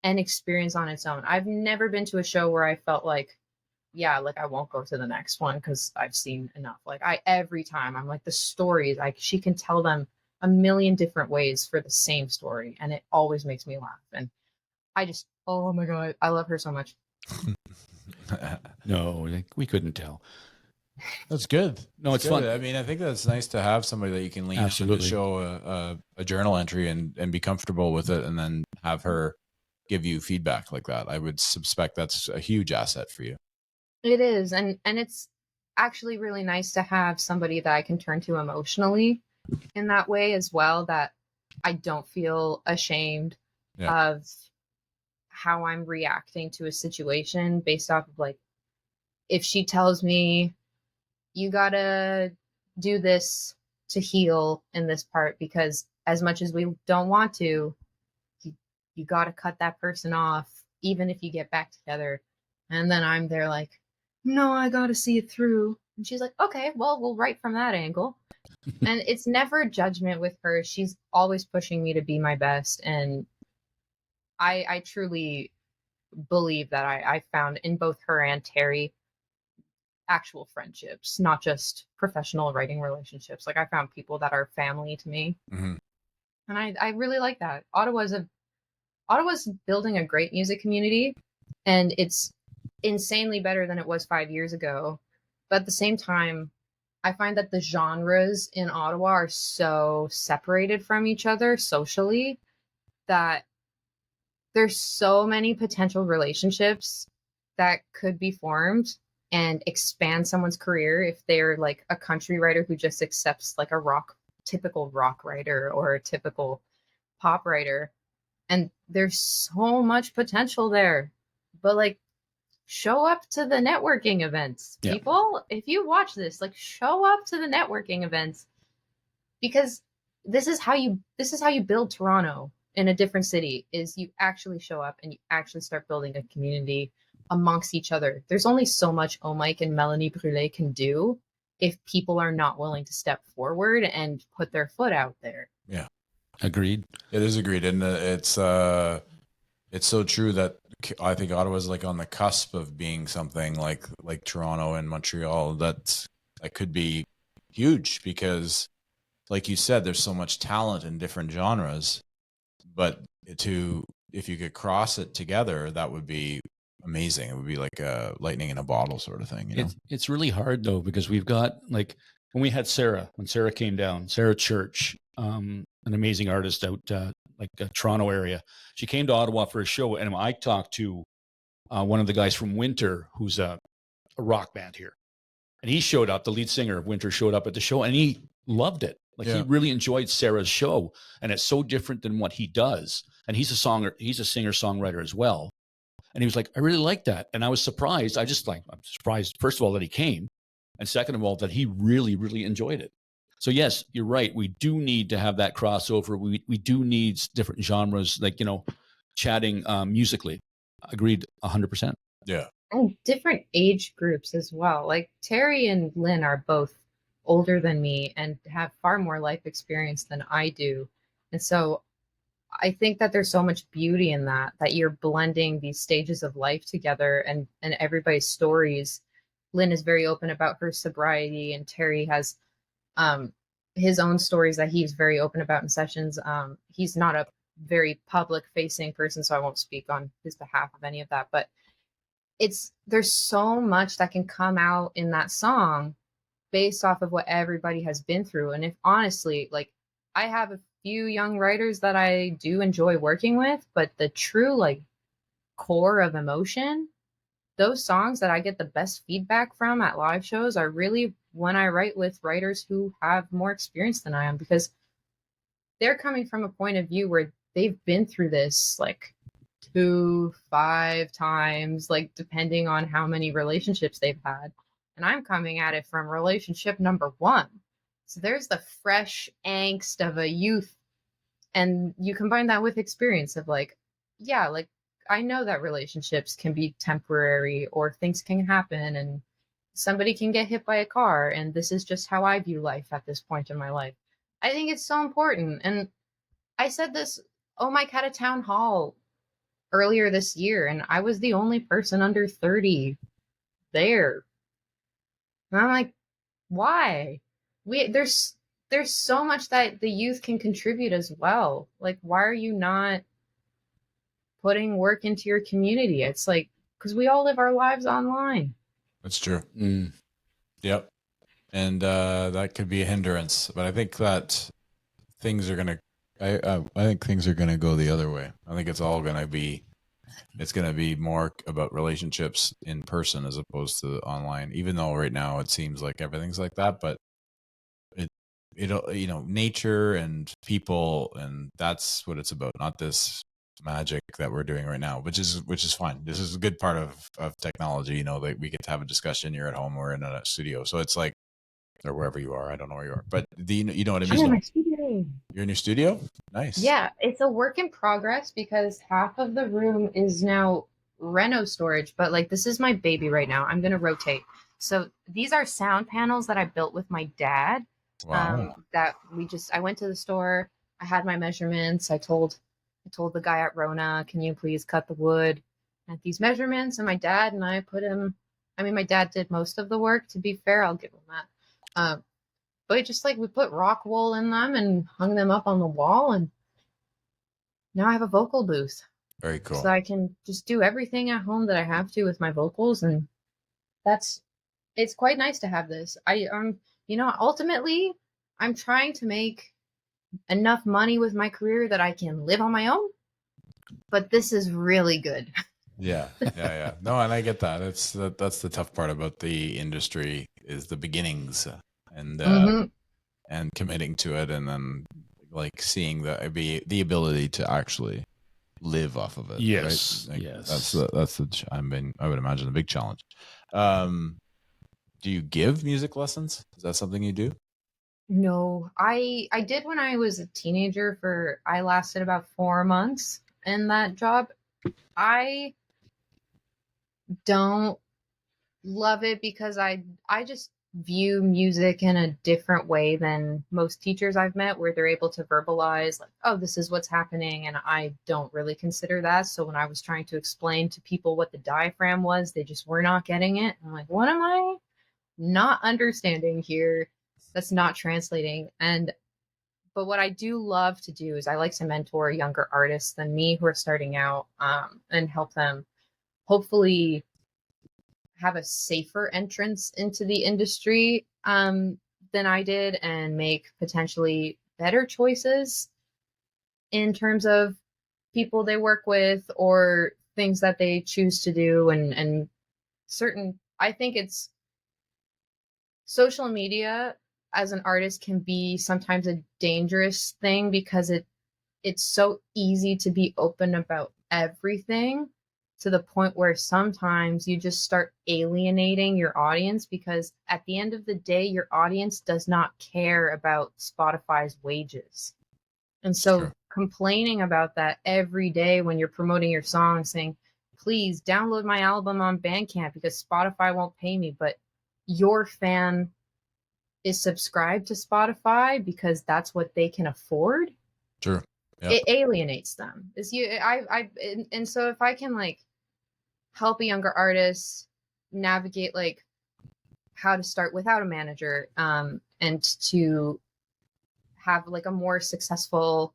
an experience on its own. I've never been to a show where I felt like, yeah, like I won't go to the next one because I've seen enough. Like, every time I'm like, the stories, like, she can tell them a million different ways for the same story, and it always makes me laugh. And I just, oh my God, I love her so much. No, we couldn't tell. That's good. No, it's Good. fun. I mean, I think that's nice to have somebody that you can lean on Absolutely. to show a journal entry and be comfortable with it, and then have her give you feedback like that. I would suspect that's a huge asset for you. It is, and it's actually really nice to have somebody that I can turn to emotionally in that way as well, that I don't feel ashamed Yeah. of how I'm reacting to a situation based off of, like, if she tells me you gotta do this to heal in this part, because as much as we don't want to, you gotta cut that person off even if you get back together. And then I'm there like, no, I gotta see it through. And she's like, okay, well, we'll write from that angle. And it's never judgment with her. She's always pushing me to be my best. And I truly believe that I found in both her and Terry actual friendships, not just professional writing relationships. Like, I found people that are family to me. Mm-hmm. And I really like that. Ottawa's building a great music community, and it's insanely better than it was 5 years ago. But at the same time, I find that the genres in Ottawa are so separated from each other socially that there's so many potential relationships that could be formed and expand someone's career if they're like a country writer who just accepts like a typical rock writer or a typical pop writer. And there's so much potential there. But like, show up to the networking events, Yeah. people. If you watch this, like, show up to the networking events, because this is how you build Toronto in a different city, is you actually show up and you actually start building a community amongst each other. There's only so much Oh Mike and Melanie Brûlé can do if people are not willing to step forward and put their foot out there. Yeah. Agreed. It is agreed, and it's so true that I think Ottawa's like on the cusp of being something like Toronto and Montreal that could be huge, because, like you said, there's so much talent in different genres, but if you could cross it together, that would be amazing. It would be like a lightning in a bottle sort of thing, you know? It's really hard though, because we've got, like, when Sarah came down, Sarah Church, an amazing artist out Toronto area. She came to Ottawa for a show, and I talked to one of the guys from Winter, who's a rock band here, and he showed up. The lead singer of Winter showed up at the show, and he loved it. Like, he really enjoyed Sarah's show, and it's so different than what he does. And he's a singer-songwriter as well. And he was like, I really like that. And I was surprised. I'm surprised, first of all, that he came, and second of all, that he really, really enjoyed it. So yes, you're right. We do need to have that crossover. We do need different genres, like, chatting musically. Agreed 100%. Yeah. And different age groups as well. Like, Terry and Lynn are both older than me and have far more life experience than I do. And so I think that there's so much beauty in that you're blending these stages of life together, and everybody's stories. Lynn is very open about her sobriety, and Terry has his own stories that he's very open about in sessions. He's not a very public facing person, so I won't speak on his behalf of any of that, but there's so much that can come out in that song based off of what everybody has been through. And if honestly, like, I have a few young writers that I do enjoy working with, but the true, like, core of emotion, those songs that I get the best feedback from at live shows are really when I write with writers who have more experience than I am, because they're coming from a point of view where they've been through this like 2-5 times, like, depending on how many relationships they've had. And I'm coming at it from relationship number 1. So there's the fresh angst of a youth. And you combine that with experience of, like, yeah, like, I know that relationships can be temporary, or things can happen, and somebody can get hit by a car. And this is just how I view life at this point in my life. I think it's so important. And I said this, Oh Mike had a town hall earlier this year, and I was the only person under 30 there. And I'm like, why? There's so much that the youth can contribute as well. Like, why are you not putting work into your community? It's like, because we all live our lives online. That's true. Mm. Yep. And that could be a hindrance, but I think that things are gonna. I think things are gonna go the other way. I think it's all gonna be. It's gonna be more about relationships in person as opposed to online. Even though right now it seems like everything's like that, but nature and people, and that's what it's about. Not this magic that we're doing right now, which is fine. This is a good part of technology. That we get to have a discussion. You're at home, we're in a studio, so it's like. Or wherever you are. I don't know where you are. But you know what I I'm in mean? my studio. You're in your studio? Nice. Yeah, it's a work in progress because half of the room is now reno storage, but like this is my baby right now. I'm gonna rotate. So these are sound panels that I built with my dad. Wow. That I went to the store, I had my measurements, I told the guy at Rona, can you please cut the wood at these measurements? And my dad and I my dad did most of the work, to be fair, I'll give him that. But just like we put rock wool in them and hung them up on the wall, and now I have a vocal booth. Very cool. So I can just do everything at home that I have to with my vocals, and it's quite nice to have this. Ultimately I'm trying to make enough money with my career that I can live on my own, but this is really good. Yeah. No, and I get that. That's the tough part about the industry is the beginnings and and committing to it, and then like seeing the ability to actually live off of it. Yes. Right? Like, Yes. I would imagine a big challenge. Do you give music lessons? Is that something you do? No, I did when I was a teenager. I lasted about 4 months in that job. I don't love it because I just view music in a different way than most teachers I've met, where they're able to verbalize like, oh, this is what's happening, and I don't really consider that. So when I was trying to explain to people what the diaphragm was, they just were not getting it. I'm like, what am I not understanding here? That's not translating. But what I do love to do is I like to mentor younger artists than me who are starting out, and help them hopefully have a safer entrance into the industry than I did, and make potentially better choices in terms of people they work with or things that they choose to do, and I think it's social media as an artist can be sometimes a dangerous thing because it's so easy to be open about everything, to the point where sometimes you just start alienating your audience, because at the end of the day, your audience does not care about Spotify's wages. And so Sure. complaining about that every day when you're promoting your song, saying, please download my album on Bandcamp because Spotify won't pay me, but your fan is subscribed to Spotify because that's what they can afford. Sure. Yep. It alienates them. And so if I can like help a younger artist navigate like how to start without a manager, and to have like a more successful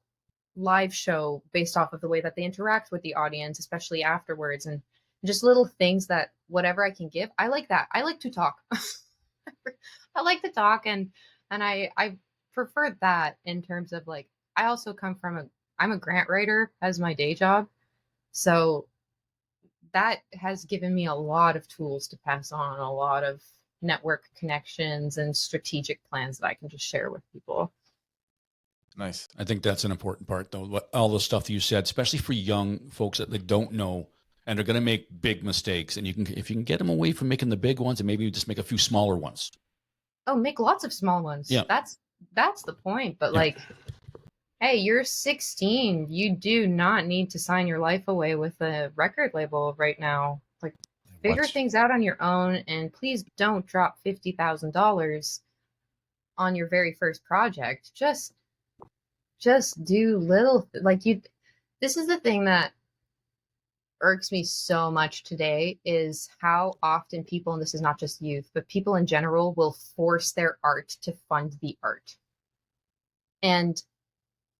live show based off of the way that they interact with the audience, especially afterwards, and just little things that whatever I can give, I like that. I like to talk. I like to talk, and I prefer that in terms of like, I also come from I'm a grant writer as my day job. So that has given me a lot of tools to pass on, a lot of network connections and strategic plans that I can just share with people. Nice. I think that's an important part, though. All the stuff that you said, especially for young folks that they don't know and are going to make big mistakes. And if you can get them away from making the big ones and maybe just make a few smaller ones. Oh, make lots of small ones. Yeah. That's the point. But Yeah. like, hey, you're 16. You do not need to sign your life away with a record label right now. Like, figure things out on your own, and please don't drop $50,000 on your very first project. Just do little this is the thing that irks me so much today, is how often people, and this is not just youth, but people in general, will force their art to fund the art. And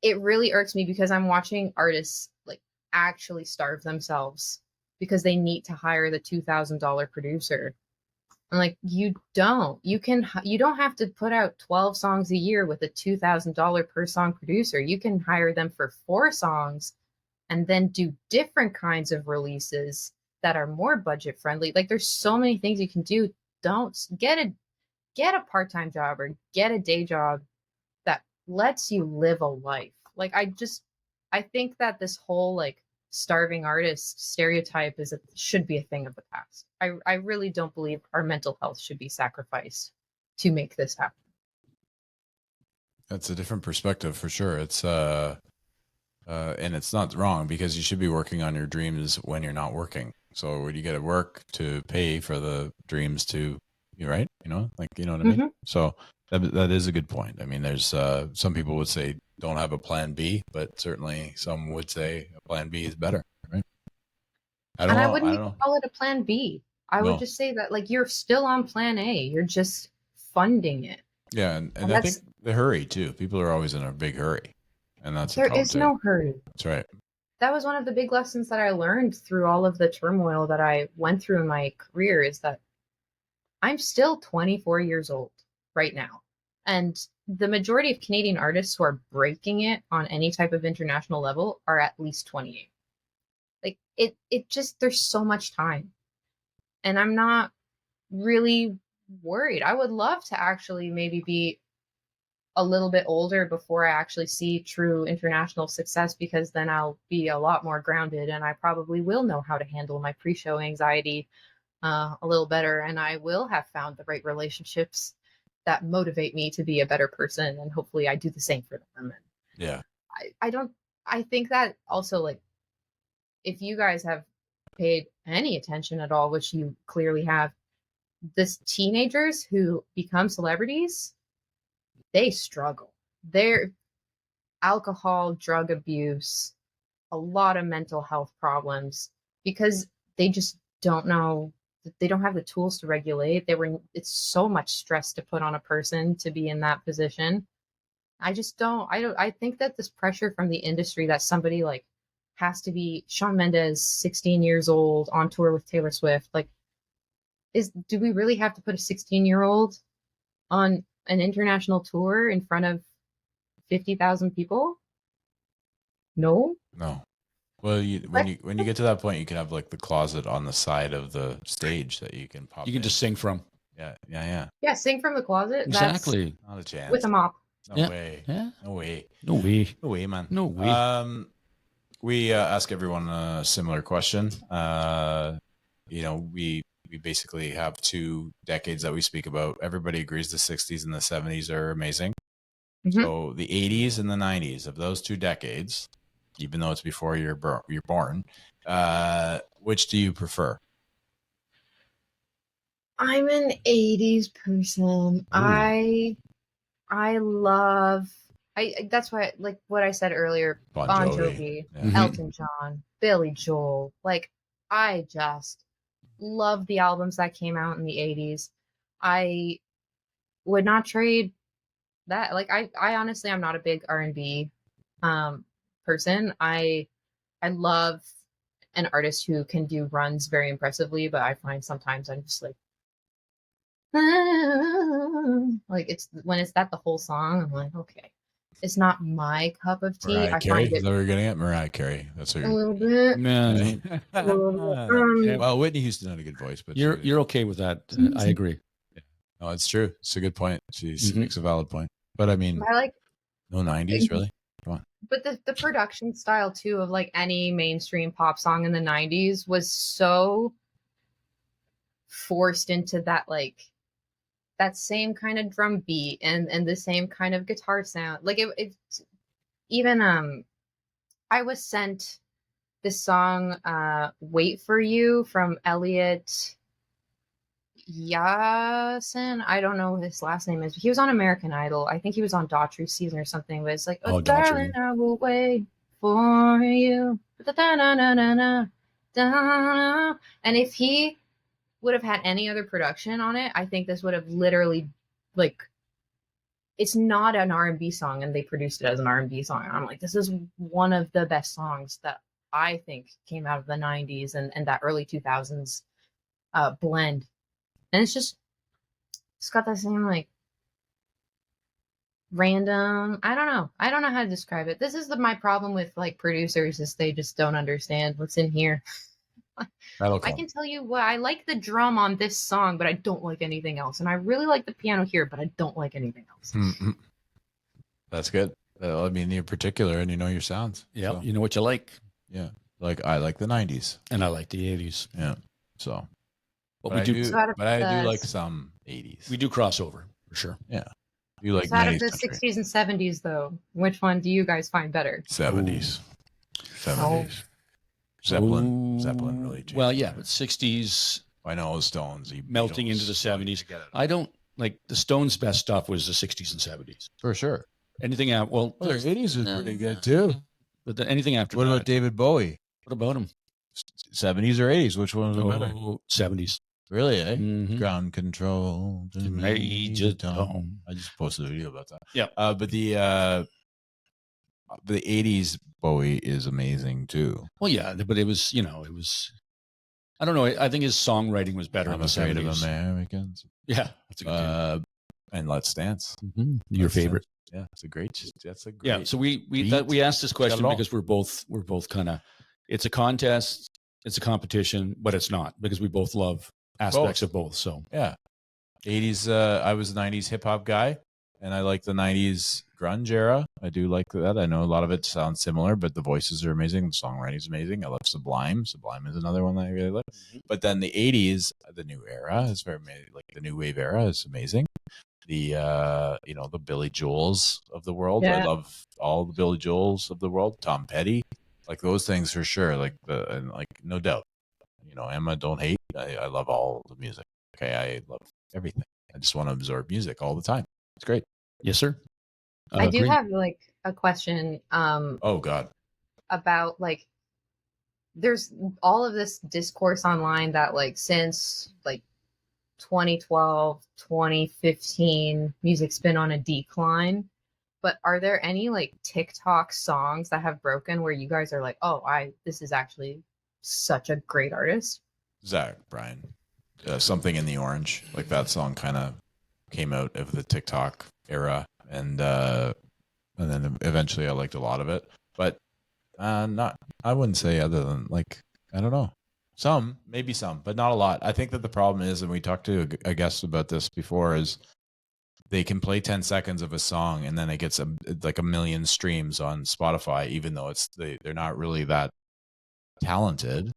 it really irks me because I'm watching artists like actually starve themselves because they need to hire the $2,000 producer. I'm like, you don't have to put out 12 songs a year with a $2,000 per song producer. You can hire them for 4 songs and then do different kinds of releases that are more budget friendly. Like, there's so many things you can do. Don't get a part-time job or get a day job that lets you live a life. Like, I think that this whole like starving artist stereotype should be a thing of the past. I really don't believe our mental health should be sacrificed to make this happen. That's a different perspective for sure. It's and it's not wrong, because you should be working on your dreams when you're not working. So when you get to work to pay for the dreams to, right? You know what I mean? Mhm. So that is a good point. I mean, there's some people would say don't have a plan B, but certainly some would say a plan B is better, right? I don't And I know. wouldn't I even don't know. call it a plan B. I would No. just say that, like, you're still on plan A. You're just funding it. Yeah, and And I think the hurry too. People are always in a big hurry, and that's the there problem is too. no hurry. That's right. That was one of the big lessons that I learned through all of the turmoil that I went through in my career, is that I'm still 24 years old right now. And the majority of Canadian artists who are breaking it on any type of international level are at least 28. Like, it just, there's so much time. And I'm not really worried. I would love to actually maybe be a little bit older before I actually see true international success, because then I'll be a lot more grounded and I probably will know how to handle my pre-show anxiety a little better, and I will have found the right relationships that motivate me to be a better person, and hopefully I do the same for them. And Yeah. I think that also, like, if you guys have paid any attention at all, which you clearly have, this teenagers who become celebrities, they struggle. They're alcohol, drug abuse, a lot of mental health problems, because they just don't know, they don't have the tools to regulate. It's so much stress to put on a person to be in that position. I think that this pressure from the industry that somebody like has to be Shawn Mendes, 16 years old, on tour with Taylor Swift, like, do we really have to put a 16-year-old on an international tour in front of 50,000 people? No. No. Well, when you get to that point, you can have like the closet on the side of the stage that you can pop. You can in. just sing from. Yeah, sing from the closet. Exactly. Not a chance. With a mop. No way. Yeah. No way. No way. No way, man. No way. We ask everyone a similar question. We basically have 2 decades that we speak about. Everybody agrees the 60s and the 70s are amazing. Mhm. So the 80s and the 90s, of those 2 decades, even though it's before you're born, which do you prefer? I'm an 80s person. I love, that's why, like what I said earlier, Bon Bon Jovi. Jovi, Yeah. Elton John, Billy Joel. Like, I just love the albums that came out in the 80s. I would not trade that. Like, I honestly, I'm not a big R&B person. I love an artist who can do runs very impressively, but I find sometimes I'm just like it's when it's that the whole song, I'm like, okay, it's not my cup of tea. Mariah I Carey? find Is it that what you're getting at? Mariah Carey. That's what a you're. little bit. Man, Well, Whitney Houston had a good voice, but you're okay with that. I agree. No, it's true. It's a good point. She Mhm. makes a valid point. But I mean, I like, no 90s, really? Come on. but the production style too of like any mainstream pop song in the 90s was so forced into that, like, that same kind of drum beat and the same kind of guitar sound. Like, it's even I was sent this song Wait for You from Elliot Yasin. I don't know what his last name is, but he was on American Idol. I think he was on Daughtry's season or something, but it's like, Oh, oh, darling, Daughtry. I will wait for you. Da-da-da-da-da-da. Da-da. And if he would have had any other production on it, I think this would have literally, like, it's not an R&B song and they produced it as an R&B song. And I'm like, this is one of the best songs that I think came out of the 90s and that early 2000s blend. And it's got that same like random, I don't know how to describe it. This is my problem with like producers, is they just don't understand what's in here. That'll I come. can tell you what, I like the drum on this song, but I don't like anything else. And I really like the piano here, but I don't like anything else. Mhm. That's good. I mean, you're particular and you know your sounds. Yeah, So, you know what you like, yeah. Like I like the 90s. and I like the 80s. Yeah. So, But but we do So out of but I do the- like some 80s. we do crossover for sure. Yeah. You like So out of 90s the country. 60s and 70s, though, which one do you guys find better? 70s. 70s. Zeppelin really changed. Well, yeah, but 60s I know Stones. melting Beatles, into the 70s. Forget it. I don't like the Stones' best stuff was the 60s and 70s. For sure. Anything out, well, Well, their 80s was pretty good too. but anything after What that. about David Bowie? What about him? 70s or 80s? Which one was better? 70s. Really, eh? Mhm. Ground control to Major Tom. Tom. I just posted a video about that. Yeah. But the 80s Bowie is amazing too. Well, yeah, but it was, I don't know. I think his songwriting was better in I'm the afraid 70s. of Americans. Yeah, that's a good tune. And Let's Dance. Your Let's favorite. Dance. Yeah, that's a great. Yeah, so we beat. asked this question Hello. because we're both kind of, it's a contest, it's a competition, but it's not, because we both love aspects of both. So Yeah. 80s, I was a 90s hip hop guy, and I like the 90s grunge era. I do like that. I know a lot of it sounds similar, but the voices are amazing. The songwriting is amazing. I love Sublime. Sublime is another one that I really like. But then the 80s, the new era is very, like the new wave era is amazing. The, the Billy Joels of the world. I Yeah. love all the Billy Joels of the world. Tom Petty, like those things for sure. Like no doubt. Emma, don't hate. I love all the music. Okay, I love everything. I just want to absorb music all the time. It's great. yes, sir. I do agree. have like a question Oh God. about like, there's all of this discourse online that like since like 2012, 2015, music's been on a decline. But are there any like TikTok songs that have broken where you guys are like, oh, this is actually such a great artist? Zach Bryan, something in the orange, like that song kind of came out of the TikTok era, and then eventually I liked a lot of it, but not. I wouldn't say other than like I don't know, maybe some, but not a lot. I think that the problem is, and we talked to a guest about this before, is they can play 10 seconds of a song and then it gets like a million streams on Spotify, even though they're not really that talented.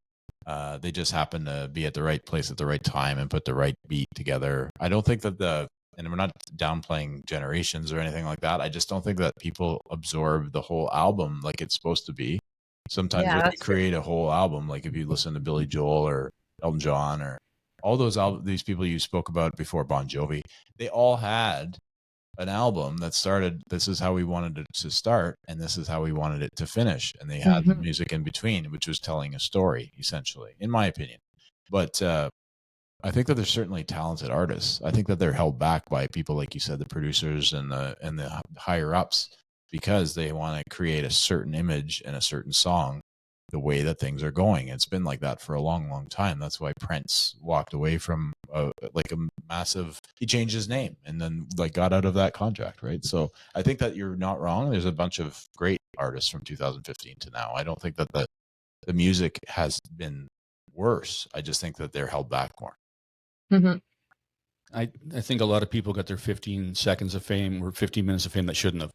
They just happen to be at the right place at the right time and put the right beat together. I don't think that and we're not downplaying generations or anything like that. I just don't think that people absorb the whole album like it's supposed to be. Sometimes Yeah, when you that's true. create a whole album, like if you listen to Billy Joel or Elton John or all those these people you spoke about before, Bon Jovi, they all had an album that started, this is how we wanted it to start, and this is how we wanted it to finish. And they had Mhm. music in between, which was telling a story, essentially, in my opinion. But I think that there's certainly talented artists. I think that they're held back by people, like you said, the producers and the higher ups, because they want to create a certain image and a certain song the way that things are going. It's been like that for a long, long time. That's why Prince walked away from he changed his name and then like got out of that contract, right? So I think that you're not wrong. There's a bunch of great artists from 2015 to now. I don't think that the music has been worse. I just think that they're held back more. Mhm. I think a lot of people got their 15 seconds of fame or 15 minutes of fame that shouldn't have.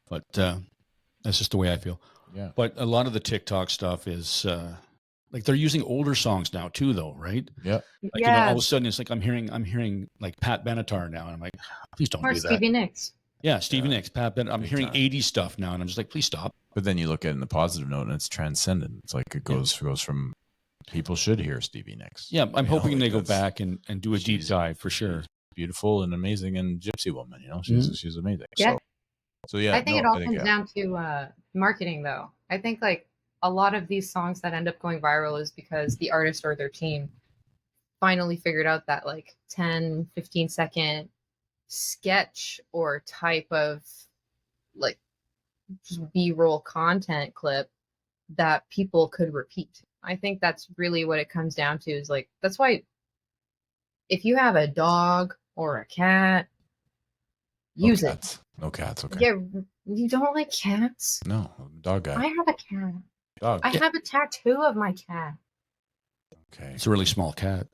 But that's just the way I feel. Yeah. But a lot of the TikTok stuff is like they're using older songs now too, though, right? Yeah. Like, all of a sudden it's like I'm hearing like Pat Benatar now, and I'm like, please don't Or do that. Stevie Nicks. Yeah, Stevie Yeah. Nicks, Pat Benatar. I'm Big hearing time. 80s stuff now, and I'm just like, please stop. But then you look at it in the positive note and it's transcendent. It's like it goes from people should hear Stevie Nicks. Yeah, I'm hoping they go that's back and do a deep she's- dive for sure. she's beautiful and amazing and gypsy woman, she's amazing. Yeah. So yeah, I think it all I comes yeah. down to marketing, though. I think like a lot of these songs that end up going viral is because the artist or their team finally figured out that like 10, 15-second sketch or type of like just B-roll content clip that people could repeat. I think that's really what it comes down to, is like, that's why if you have a dog or a cat, No use it. cats. No cats. Okay. Yeah, you don't like cats? No, I'm a dog guy. I have a cat. Dog. I have a tattoo of my cat. Okay. It's a really small cat.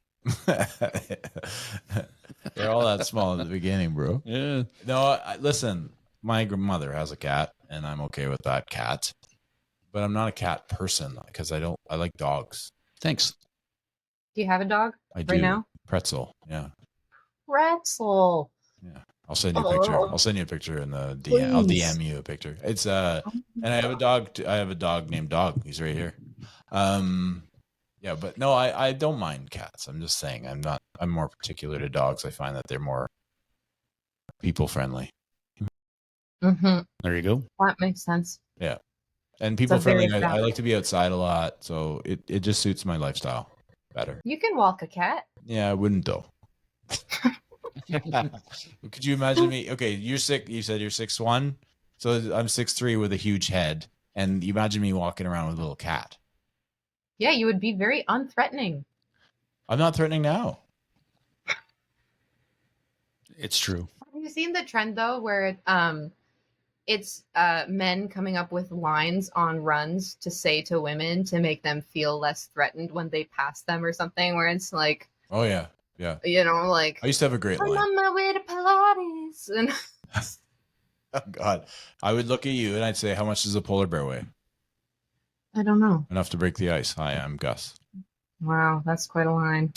They're all that small in the beginning, bro. Yeah. No, listen, my mother has a cat, and I'm okay with that cat. But I'm not a cat person because I like dogs. Thanks. Do you have a dog I do. right now? Pretzel. Yeah. Pretzel. Yeah. I'll send you a picture. I'll send you a picture in the DM. I'll Please. DM you a picture. It's and I have a dog. I have a dog named Dog. He's right here. Yeah, but no, I don't mind cats. I'm just saying I'm more particular to dogs. I find that they're more people friendly. Mm-hmm. There you go. That makes sense. Yeah. And people very friendly. I valid. like to be outside a lot, so it just suits my lifestyle better. You can walk a cat. Yeah, I wouldn't though. Could you imagine me? Okay, you're sick. You said you're 6'1", so I'm 6'3" with a huge head, and you imagine me walking around with a little cat. Yeah, you would be very unthreatening. I'm not threatening now. It's true. Have you seen the trend though, where it's men coming up with lines on runs to say to women to make them feel less threatened when they pass them or something? Where it's like, Oh yeah, yeah. you know, like, I used to have a great I'm line. on my way to Pilates, and Oh God, I would look at you and I'd say, "How much does a polar bear weigh?" I don't know. Enough to break the ice. Hi, I'm Gus. Wow, that's quite a line.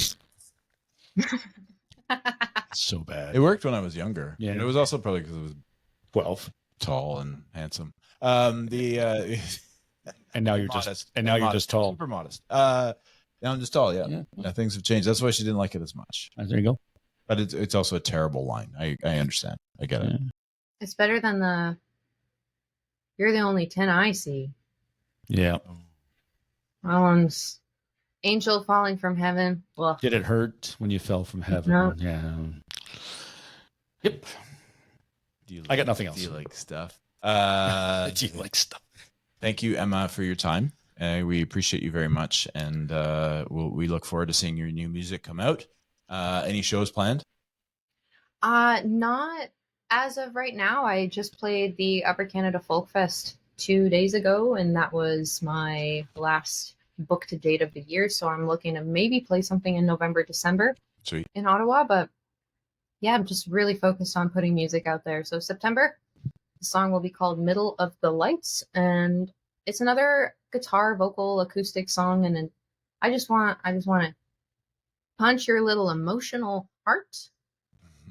So bad. It worked when I was younger. Yeah. And it was also probably because I was 12. tall and handsome. And now you're just tall. super modest. Now I'm just tall. Yeah. Yeah. Yeah, things have changed. That's why she didn't like it as much. There you go. But it's also a terrible line. I understand. I get it. It's better than the "You're the only 10 I see." Yeah. That one's "Angel falling from heaven." Well, Did it hurt when you fell from heaven? No. Yeah. Yep. I got nothing else. Do you like stuff? Do you like stuff? Thank you, Emma, for your time. We appreciate you very much, and we look forward to seeing your new music come out. Any shows planned? not as of right now. I just played the Upper Canada Folk Fest 2 days ago, and that was my last book to date of the year. So I'm looking to maybe play something in November, December Sweet. in Ottawa. But yeah, I'm just really focused on putting music out there. So September, the song will be called "Middle of the Lights," and it's another guitar, vocal, acoustic song. And then I just want to punch your little emotional heart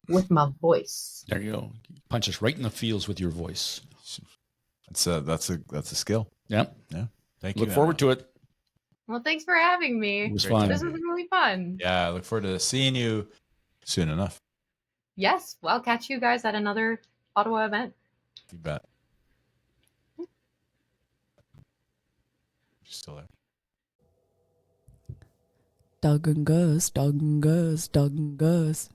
with my voice. There you go. Punch us right in the feels with your voice. That's a skill. Yep. Yeah. Thank you. Look forward to it. Well, thanks for having me. It was Great fun. This was really fun. Yeah, I look forward to seeing you soon enough. Yes, well, I'll catch you guys at another Ottawa event. You bet. You're still there. Dawg and Gus, Dawg and Gus, Dawg and Gus.